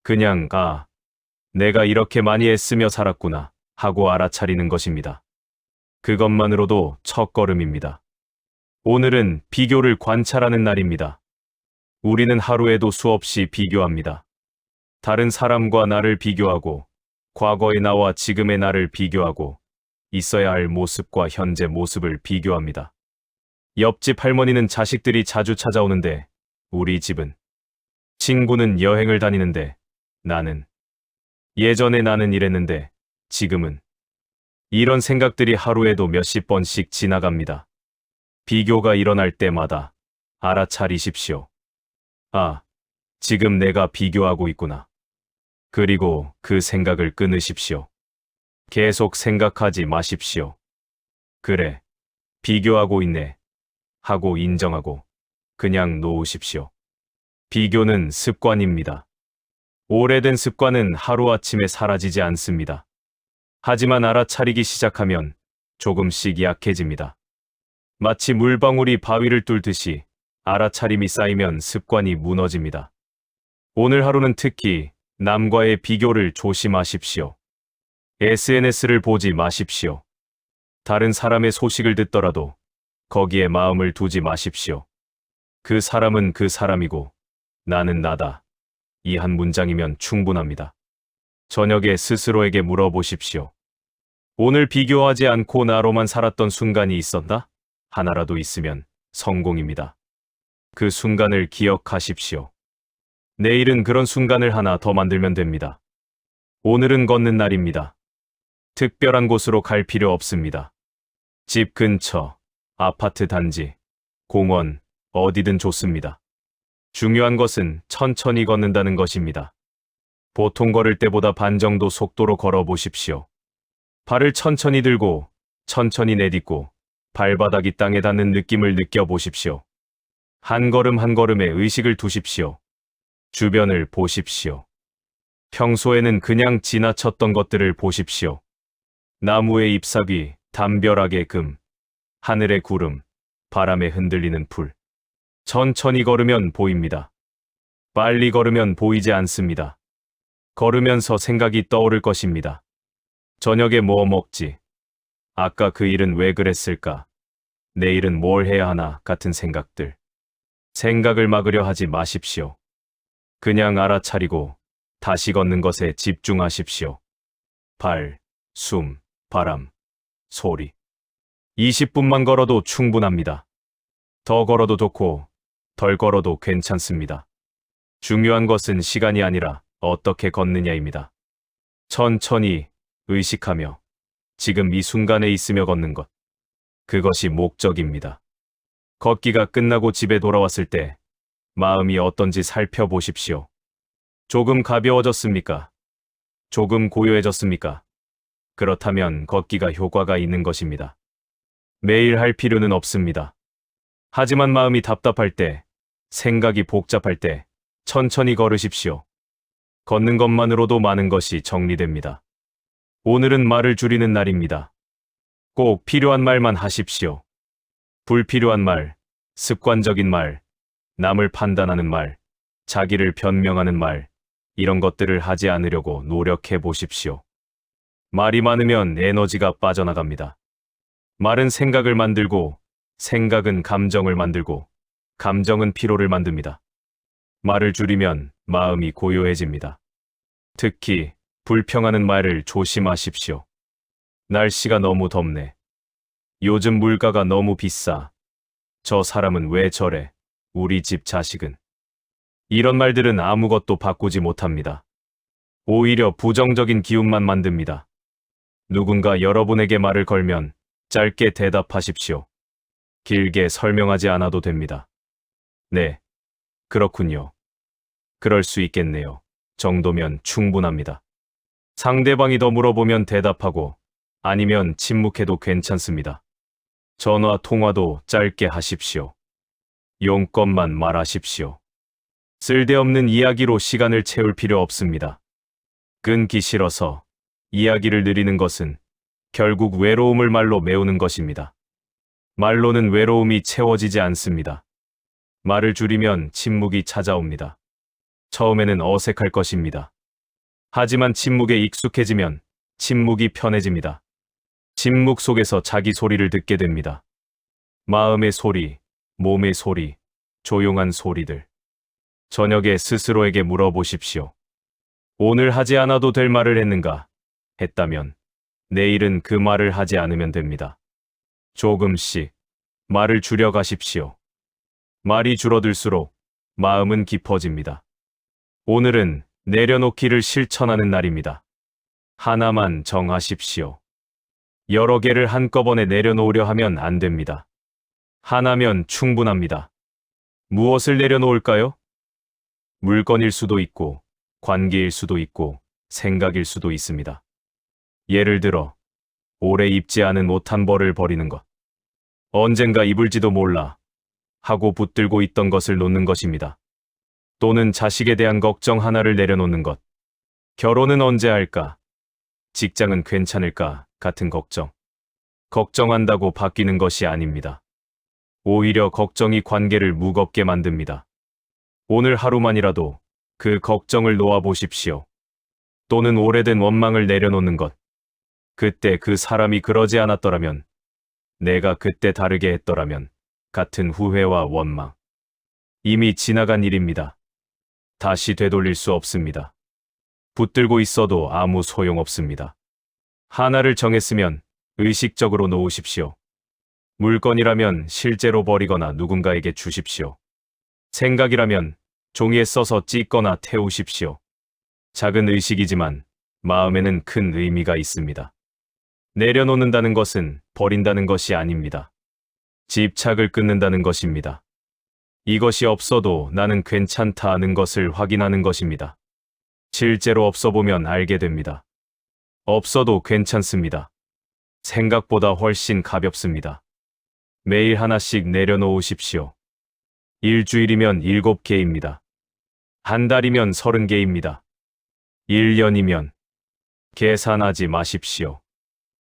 그냥 내가 이렇게 많이 애쓰며 살았구나 하고 알아차리는 것입니다. 그것만으로도 첫걸음입니다. 오늘은 비교를 관찰하는 날입니다. 우리는 하루에도 수없이 비교합니다. 다른 사람과 나를 비교하고, 과거의 나와 지금의 나를 비교하고, 있어야 할 모습과 현재 모습을 비교합니다. 옆집 할머니는 자식들이 자주 찾아오는데, 우리 집은, 친구는 여행을 다니는데, 예전에 나는 이랬는데, 지금은. 이런 생각들이 하루에도 몇십 번씩 지나갑니다. 비교가 일어날 때마다 알아차리십시오. 지금 내가 비교하고 있구나. 그리고 그 생각을 끊으십시오. 계속 생각하지 마십시오. 그래, 비교하고 있네. 하고 인정하고 그냥 놓으십시오. 비교는 습관입니다. 오래된 습관은 하루아침에 사라지지 않습니다. 하지만 알아차리기 시작하면 조금씩 약해집니다. 마치 물방울이 바위를 뚫듯이 알아차림이 쌓이면 습관이 무너집니다. 오늘 하루는 특히 남과의 비교를 조심하십시오. SNS를 보지 마십시오. 다른 사람의 소식을 듣더라도 거기에 마음을 두지 마십시오. 그 사람은 그 사람이고 나는 나다. 이 한 문장이면 충분합니다. 저녁에 스스로에게 물어보십시오. 오늘 비교하지 않고 나로만 살았던 순간이 있었나? 하나라도 있으면 성공입니다. 그 순간을 기억하십시오. 내일은 그런 순간을 하나 더 만들면 됩니다. 오늘은 걷는 날입니다. 특별한 곳으로 갈 필요 없습니다. 집 근처, 아파트 단지, 공원, 어디든 좋습니다. 중요한 것은 천천히 걷는다는 것입니다. 보통 걸을 때보다 반 정도 속도로 걸어보십시오. 발을 천천히 들고, 천천히 내딛고, 발바닥이 땅에 닿는 느낌을 느껴보십시오. 한 걸음 한 걸음에 의식을 두십시오. 주변을 보십시오. 평소에는 그냥 지나쳤던 것들을 보십시오. 나무의 잎사귀, 담벼락의 금, 하늘의 구름, 바람에 흔들리는 풀. 천천히 걸으면 보입니다. 빨리 걸으면 보이지 않습니다. 걸으면서 생각이 떠오를 것입니다. 저녁에 뭐 먹지? 아까 그 일은 왜 그랬을까? 내일은 뭘 해야 하나 같은 생각들. 생각을 막으려 하지 마십시오. 그냥 알아차리고 다시 걷는 것에 집중하십시오. 발, 숨, 바람, 소리. 20분만 걸어도 충분합니다. 더 걸어도 좋고 덜 걸어도 괜찮습니다. 중요한 것은 시간이 아니라 어떻게 걷느냐입니다. 천천히 의식하며 지금 이 순간에 있으며 걷는 것. 그것이 목적입니다. 걷기가 끝나고 집에 돌아왔을 때 마음이 어떤지 살펴보십시오. 조금 가벼워졌습니까? 조금 고요해졌습니까? 그렇다면 걷기가 효과가 있는 것입니다. 매일 할 필요는 없습니다. 하지만 마음이 답답할 때, 생각이 복잡할 때 천천히 걸으십시오. 걷는 것만으로도 많은 것이 정리됩니다. 오늘은 말을 줄이는 날입니다. 꼭 필요한 말만 하십시오. 불필요한 말, 습관적인 말, 남을 판단하는 말, 자기를 변명하는 말, 이런 것들을 하지 않으려고 노력해 보십시오. 말이 많으면 에너지가 빠져나갑니다. 말은 생각을 만들고, 생각은 감정을 만들고, 감정은 피로를 만듭니다. 말을 줄이면 마음이 고요해집니다. 특히 불평하는 말을 조심하십시오. 날씨가 너무 덥네. 요즘 물가가 너무 비싸. 저 사람은 왜 저래? 우리 집 자식은. 이런 말들은 아무것도 바꾸지 못합니다. 오히려 부정적인 기운만 만듭니다. 누군가 여러분에게 말을 걸면 짧게 대답하십시오. 길게 설명하지 않아도 됩니다. 네, 그렇군요. 그럴 수 있겠네요. 정도면 충분합니다. 상대방이 더 물어보면 대답하고 아니면 침묵해도 괜찮습니다. 전화 통화도 짧게 하십시오. 용건만 말하십시오. 쓸데없는 이야기로 시간을 채울 필요 없습니다. 끊기 싫어서 이야기를 늘리는 것은 결국 외로움을 말로 메우는 것입니다. 말로는 외로움이 채워지지 않습니다. 말을 줄이면 침묵이 찾아옵니다. 처음에는 어색할 것입니다. 하지만 침묵에 익숙해지면 침묵이 편해집니다. 침묵 속에서 자기 소리를 듣게 됩니다. 마음의 소리, 몸의 소리, 조용한 소리들. 저녁에 스스로에게 물어보십시오. 오늘 하지 않아도 될 말을 했는가? 했다면 내일은 그 말을 하지 않으면 됩니다. 조금씩 말을 줄여가십시오. 말이 줄어들수록 마음은 깊어집니다. 오늘은 내려놓기를 실천하는 날입니다. 하나만 정하십시오. 여러 개를 한꺼번에 내려놓으려 하면 안 됩니다. 하나면 충분합니다. 무엇을 내려놓을까요? 물건일 수도 있고, 관계일 수도 있고, 생각일 수도 있습니다. 예를 들어, 오래 입지 않은 옷 한 벌을 버리는 것. 언젠가 입을지도 몰라 하고 붙들고 있던 것을 놓는 것입니다. 또는 자식에 대한 걱정 하나를 내려놓는 것. 결혼은 언제 할까? 직장은 괜찮을까? 같은 걱정. 걱정한다고 바뀌는 것이 아닙니다. 오히려 걱정이 관계를 무겁게 만듭니다. 오늘 하루만이라도 그 걱정을 놓아보십시오. 또는 오래된 원망을 내려놓는 것. 그때 그 사람이 그러지 않았더라면, 내가 그때 다르게 했더라면, 같은 후회와 원망. 이미 지나간 일입니다. 다시 되돌릴 수 없습니다. 붙들고 있어도 아무 소용없습니다. 하나를 정했으면 의식적으로 놓으십시오. 물건이라면 실제로 버리거나 누군가에게 주십시오. 생각이라면 종이에 써서 찢거나 태우십시오. 작은 의식이지만 마음에는 큰 의미가 있습니다. 내려놓는다는 것은 버린다는 것이 아닙니다. 집착을 끊는다는 것입니다. 이것이 없어도 나는 괜찮다 하는 것을 확인하는 것입니다. 실제로 없어보면 알게 됩니다. 없어도 괜찮습니다. 생각보다 훨씬 가볍습니다. 매일 하나씩 내려놓으십시오. 일주일이면 7개입니다. 한 달이면 30개입니다. 1년이면 계산하지 마십시오.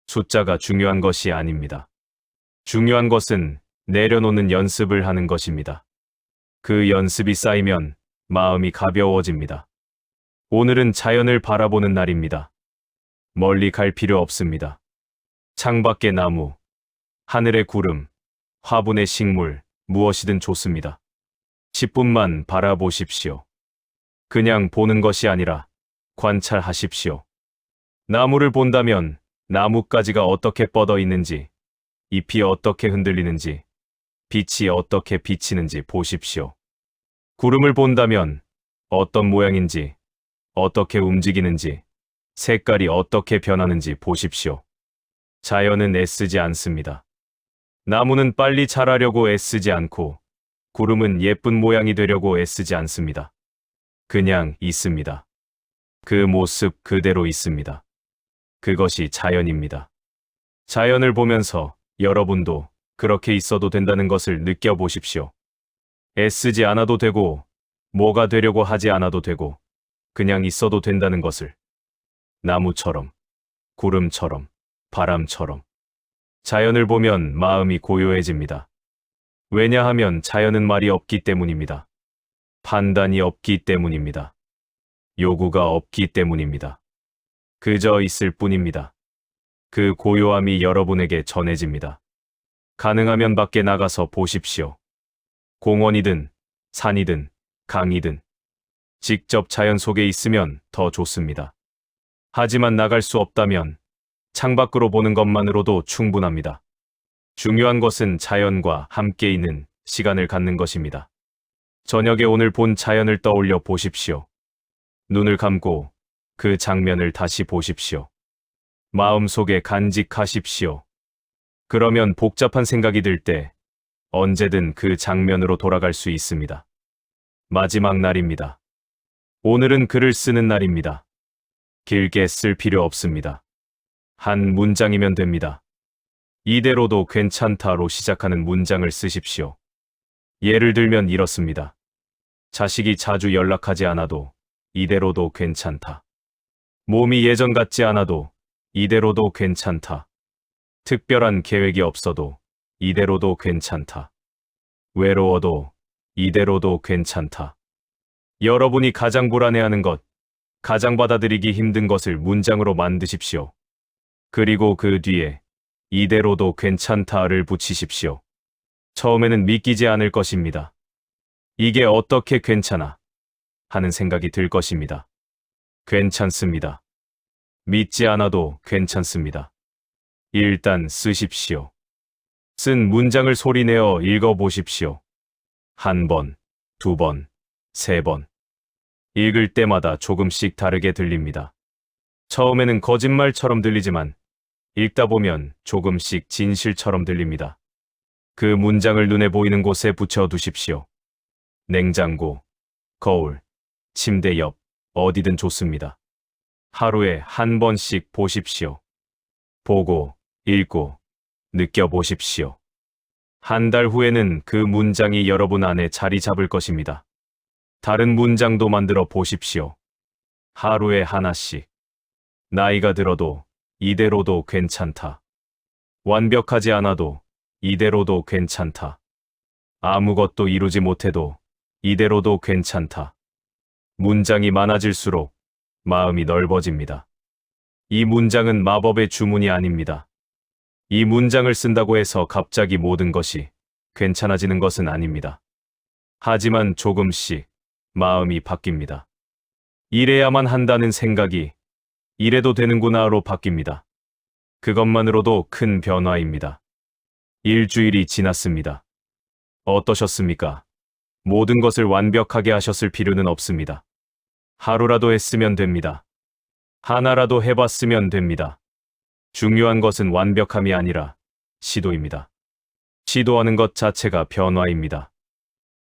숫자가 중요한 것이 아닙니다. 중요한 것은 내려놓는 연습을 하는 것입니다. 그 연습이 쌓이면 마음이 가벼워집니다. 오늘은 자연을 바라보는 날입니다. 멀리 갈 필요 없습니다. 창밖의 나무, 하늘의 구름, 화분의 식물, 무엇이든 좋습니다. 10분만 바라보십시오. 그냥 보는 것이 아니라 관찰하십시오. 나무를 본다면 나뭇가지가 어떻게 뻗어 있는지, 잎이 어떻게 흔들리는지, 빛이 어떻게 비치는지 보십시오. 구름을 본다면 어떤 모양인지, 어떻게 움직이는지, 색깔이 어떻게 변하는지 보십시오. 자연은 애쓰지 않습니다. 나무는 빨리 자라려고 애쓰지 않고, 구름은 예쁜 모양이 되려고 애쓰지 않습니다. 그냥 있습니다. 그 모습 그대로 있습니다. 그것이 자연입니다. 자연을 보면서 여러분도 그렇게 있어도 된다는 것을 느껴보십시오. 애쓰지 않아도 되고, 뭐가 되려고 하지 않아도 되고, 그냥 있어도 된다는 것을. 나무처럼, 구름처럼, 바람처럼. 자연을 보면 마음이 고요해집니다. 왜냐하면 자연은 말이 없기 때문입니다. 판단이 없기 때문입니다. 요구가 없기 때문입니다. 그저 있을 뿐입니다. 그 고요함이 여러분에게 전해집니다. 가능하면 밖에 나가서 보십시오. 공원이든 산이든 강이든 직접 자연 속에 있으면 더 좋습니다. 하지만 나갈 수 없다면 창밖으로 보는 것만으로도 충분합니다. 중요한 것은 자연과 함께 있는 시간을 갖는 것입니다. 저녁에 오늘 본 자연을 떠올려 보십시오. 눈을 감고 그 장면을 다시 보십시오. 마음속에 간직하십시오. 그러면 복잡한 생각이 들 때 언제든 그 장면으로 돌아갈 수 있습니다. 마지막 날입니다. 오늘은 글을 쓰는 날입니다. 길게 쓸 필요 없습니다. 한 문장이면 됩니다. 이대로도 괜찮다로 시작하는 문장을 쓰십시오. 예를 들면 이렇습니다. 자식이 자주 연락하지 않아도 이대로도 괜찮다. 몸이 예전 같지 않아도 이대로도 괜찮다. 특별한 계획이 없어도 이대로도 괜찮다. 외로워도 이대로도 괜찮다. 여러분이 가장 불안해하는 것, 가장 받아들이기 힘든 것을 문장으로 만드십시오. 그리고 그 뒤에 이대로도 괜찮다를 붙이십시오. 처음에는 믿기지 않을 것입니다. 이게 어떻게 괜찮아? 하는 생각이 들 것입니다. 괜찮습니다. 믿지 않아도 괜찮습니다. 일단 쓰십시오. 쓴 문장을 소리내어 읽어보십시오. 한 번, 두 번, 세 번. 읽을 때마다 조금씩 다르게 들립니다. 처음에는 거짓말처럼 들리지만 읽다 보면 조금씩 진실처럼 들립니다. 그 문장을 눈에 보이는 곳에 붙여두십시오. 냉장고, 거울, 침대 옆, 어디든 좋습니다. 하루에 한 번씩 보십시오. 보고, 읽고, 느껴보십시오. 한 달 후에는 그 문장이 여러분 안에 자리 잡을 것입니다. 다른 문장도 만들어 보십시오. 하루에 하나씩. 나이가 들어도 이대로도 괜찮다. 완벽하지 않아도 이대로도 괜찮다. 아무것도 이루지 못해도 이대로도 괜찮다. 문장이 많아질수록 마음이 넓어집니다. 이 문장은 마법의 주문이 아닙니다. 이 문장을 쓴다고 해서 갑자기 모든 것이 괜찮아지는 것은 아닙니다. 하지만 조금씩 마음이 바뀝니다. 이래야만 한다는 생각이 이래도 되는구나로 바뀝니다. 그것만으로도 큰 변화입니다. 일주일이 지났습니다. 어떠셨습니까? 모든 것을 완벽하게 하셨을 필요는 없습니다. 하루라도 했으면 됩니다. 하나라도 해봤으면 됩니다. 중요한 것은 완벽함이 아니라 시도입니다. 시도하는 것 자체가 변화입니다.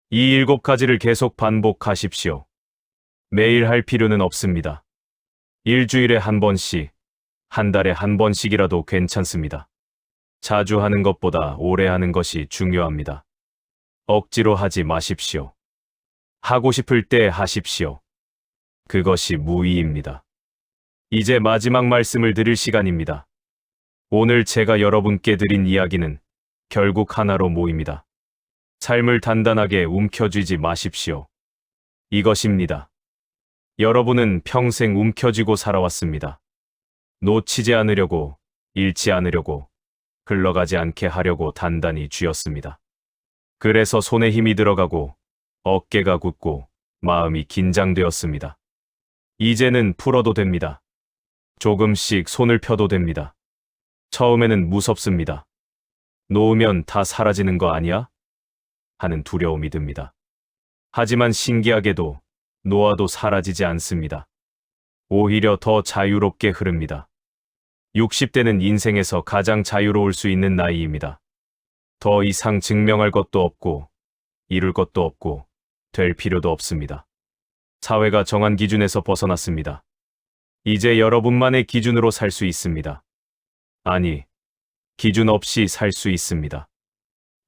이 7가지를 계속 반복하십시오. 매일 할 필요는 없습니다. 일주일에 한 번씩, 한 달에 한 번씩이라도 괜찮습니다. 자주 하는 것보다 오래 하는 것이 중요합니다. 억지로 하지 마십시오. 하고 싶을 때 하십시오. 그것이 무의입니다. 이제 마지막 말씀을 드릴 시간입니다. 오늘 제가 여러분께 드린 이야기는 결국 하나로 모입니다. 삶을 단단하게 움켜쥐지 마십시오. 이것입니다. 여러분은 평생 움켜쥐고 살아왔습니다. 놓치지 않으려고, 잃지 않으려고, 흘러가지 않게 하려고 단단히 쥐었습니다. 그래서 손에 힘이 들어가고 어깨가 굳고 마음이 긴장되었습니다. 이제는 풀어도 됩니다. 조금씩 손을 펴도 됩니다. 처음에는 무섭습니다. 놓으면 다 사라지는 거 아니야? 하는 두려움이 듭니다. 하지만 신기하게도 놓아도 사라지지 않습니다. 오히려 더 자유롭게 흐릅니다. 60대는 인생에서 가장 자유로울 수 있는 나이입니다. 더 이상 증명할 것도 없고, 이룰 것도 없고, 될 필요도 없습니다. 사회가 정한 기준에서 벗어났습니다. 이제 여러분만의 기준으로 살 수 있습니다. 아니, 기준 없이 살 수 있습니다.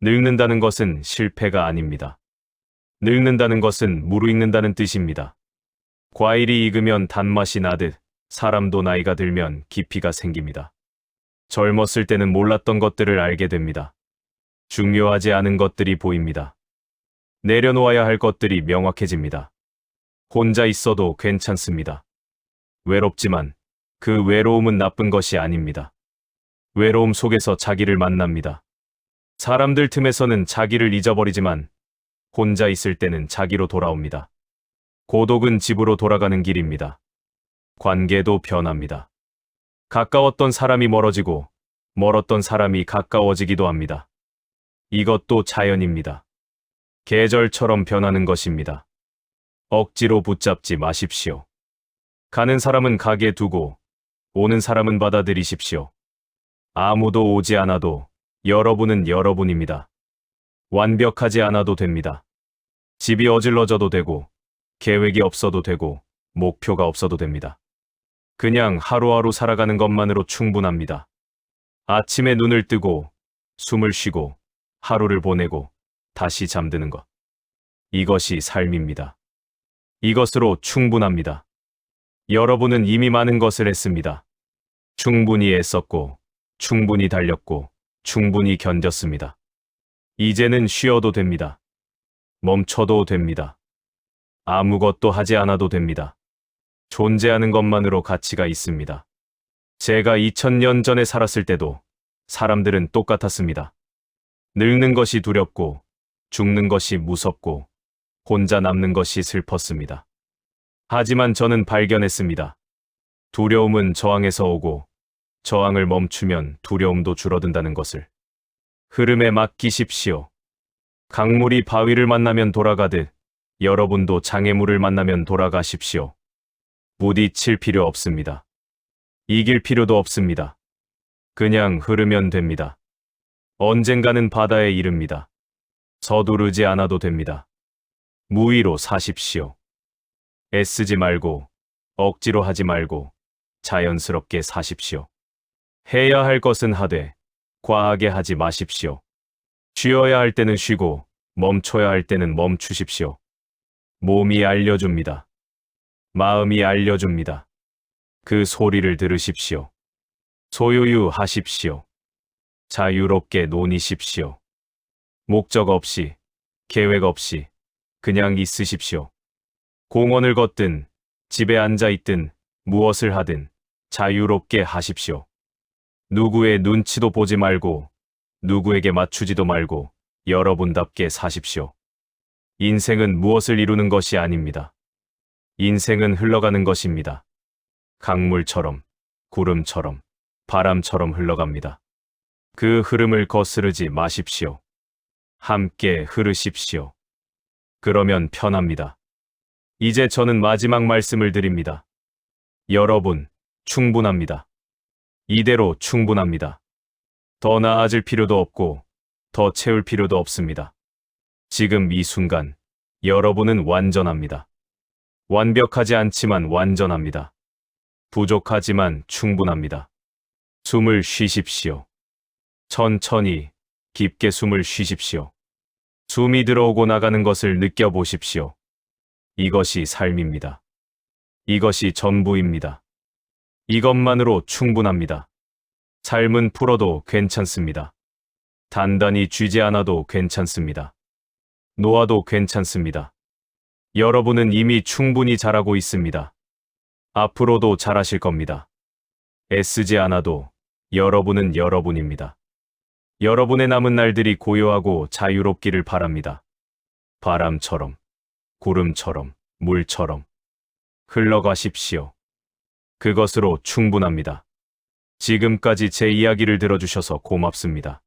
늙는다는 것은 실패가 아닙니다. 늙는다는 것은 무르익는다는 뜻입니다. 과일이 익으면 단맛이 나듯 사람도 나이가 들면 깊이가 생깁니다. 젊었을 때는 몰랐던 것들을 알게 됩니다. 중요하지 않은 것들이 보입니다. 내려놓아야 할 것들이 명확해집니다. 혼자 있어도 괜찮습니다. 외롭지만 그 외로움은 나쁜 것이 아닙니다. 외로움 속에서 자기를 만납니다. 사람들 틈에서는 자기를 잊어버리지만 혼자 있을 때는 자기로 돌아옵니다. 고독은 집으로 돌아가는 길입니다. 관계도 변합니다. 가까웠던 사람이 멀어지고 멀었던 사람이 가까워지기도 합니다. 이것도 자연입니다. 계절처럼 변하는 것입니다. 억지로 붙잡지 마십시오. 가는 사람은 가게 두고 오는 사람은 받아들이십시오. 아무도 오지 않아도 여러분은 여러분입니다. 완벽하지 않아도 됩니다. 집이 어질러져도 되고 계획이 없어도 되고 목표가 없어도 됩니다. 그냥 하루하루 살아가는 것만으로 충분합니다. 아침에 눈을 뜨고 숨을 쉬고 하루를 보내고 다시 잠드는 것. 이것이 삶입니다. 이것으로 충분합니다. 여러분은 이미 많은 것을 했습니다. 충분히 애썼고 충분히 달렸고 충분히 견뎠습니다. 이제는 쉬어도 됩니다. 멈춰도 됩니다. 아무것도 하지 않아도 됩니다. 존재하는 것만으로 가치가 있습니다. 제가 2000년 전에 살았을 때도 사람들은 똑같았습니다. 늙는 것이 두렵고 죽는 것이 무섭고 혼자 남는 것이 슬펐습니다. 하지만 저는 발견했습니다. 두려움은 저항에서 오고 저항을 멈추면 두려움도 줄어든다는 것을. 흐름에 맡기십시오. 강물이 바위를 만나면 돌아가듯 여러분도 장애물을 만나면 돌아가십시오. 부딪힐 필요 없습니다. 이길 필요도 없습니다. 그냥 흐르면 됩니다. 언젠가는 바다에 이릅니다. 서두르지 않아도 됩니다. 무의로 사십시오. 애쓰지 말고 억지로 하지 말고 자연스럽게 사십시오. 해야 할 것은 하되 과하게 하지 마십시오. 쉬어야 할 때는 쉬고 멈춰야 할 때는 멈추십시오. 몸이 알려줍니다. 마음이 알려줍니다. 그 소리를 들으십시오. 소유하십시오. 자유롭게 노니십시오. 목적 없이, 계획 없이 그냥 있으십시오. 공원을 걷든 집에 앉아 있든 무엇을 하든 자유롭게 하십시오. 누구의 눈치도 보지 말고 누구에게 맞추지도 말고 여러분답게 사십시오. 인생은 무엇을 이루는 것이 아닙니다. 인생은 흘러가는 것입니다. 강물처럼, 구름처럼, 바람처럼 흘러갑니다. 그 흐름을 거스르지 마십시오. 함께 흐르십시오. 그러면 편합니다. 이제 저는 마지막 말씀을 드립니다. 여러분, 충분합니다. 이대로 충분합니다. 더 나아질 필요도 없고, 더 채울 필요도 없습니다. 지금 이 순간, 여러분은 완전합니다. 완벽하지 않지만 완전합니다. 부족하지만 충분합니다. 숨을 쉬십시오. 천천히, 깊게 숨을 쉬십시오. 숨이 들어오고 나가는 것을 느껴보십시오. 이것이 삶입니다. 이것이 전부입니다. 이것만으로 충분합니다. 삶은 풀어도 괜찮습니다. 단단히 쥐지 않아도 괜찮습니다. 놓아도 괜찮습니다. 여러분은 이미 충분히 잘하고 있습니다. 앞으로도 잘하실 겁니다. 애쓰지 않아도 여러분은 여러분입니다. 여러분의 남은 날들이 고요하고 자유롭기를 바랍니다. 바람처럼. 구름처럼, 물처럼 흘러가십시오. 그것으로 충분합니다. 지금까지 제 이야기를 들어주셔서 고맙습니다.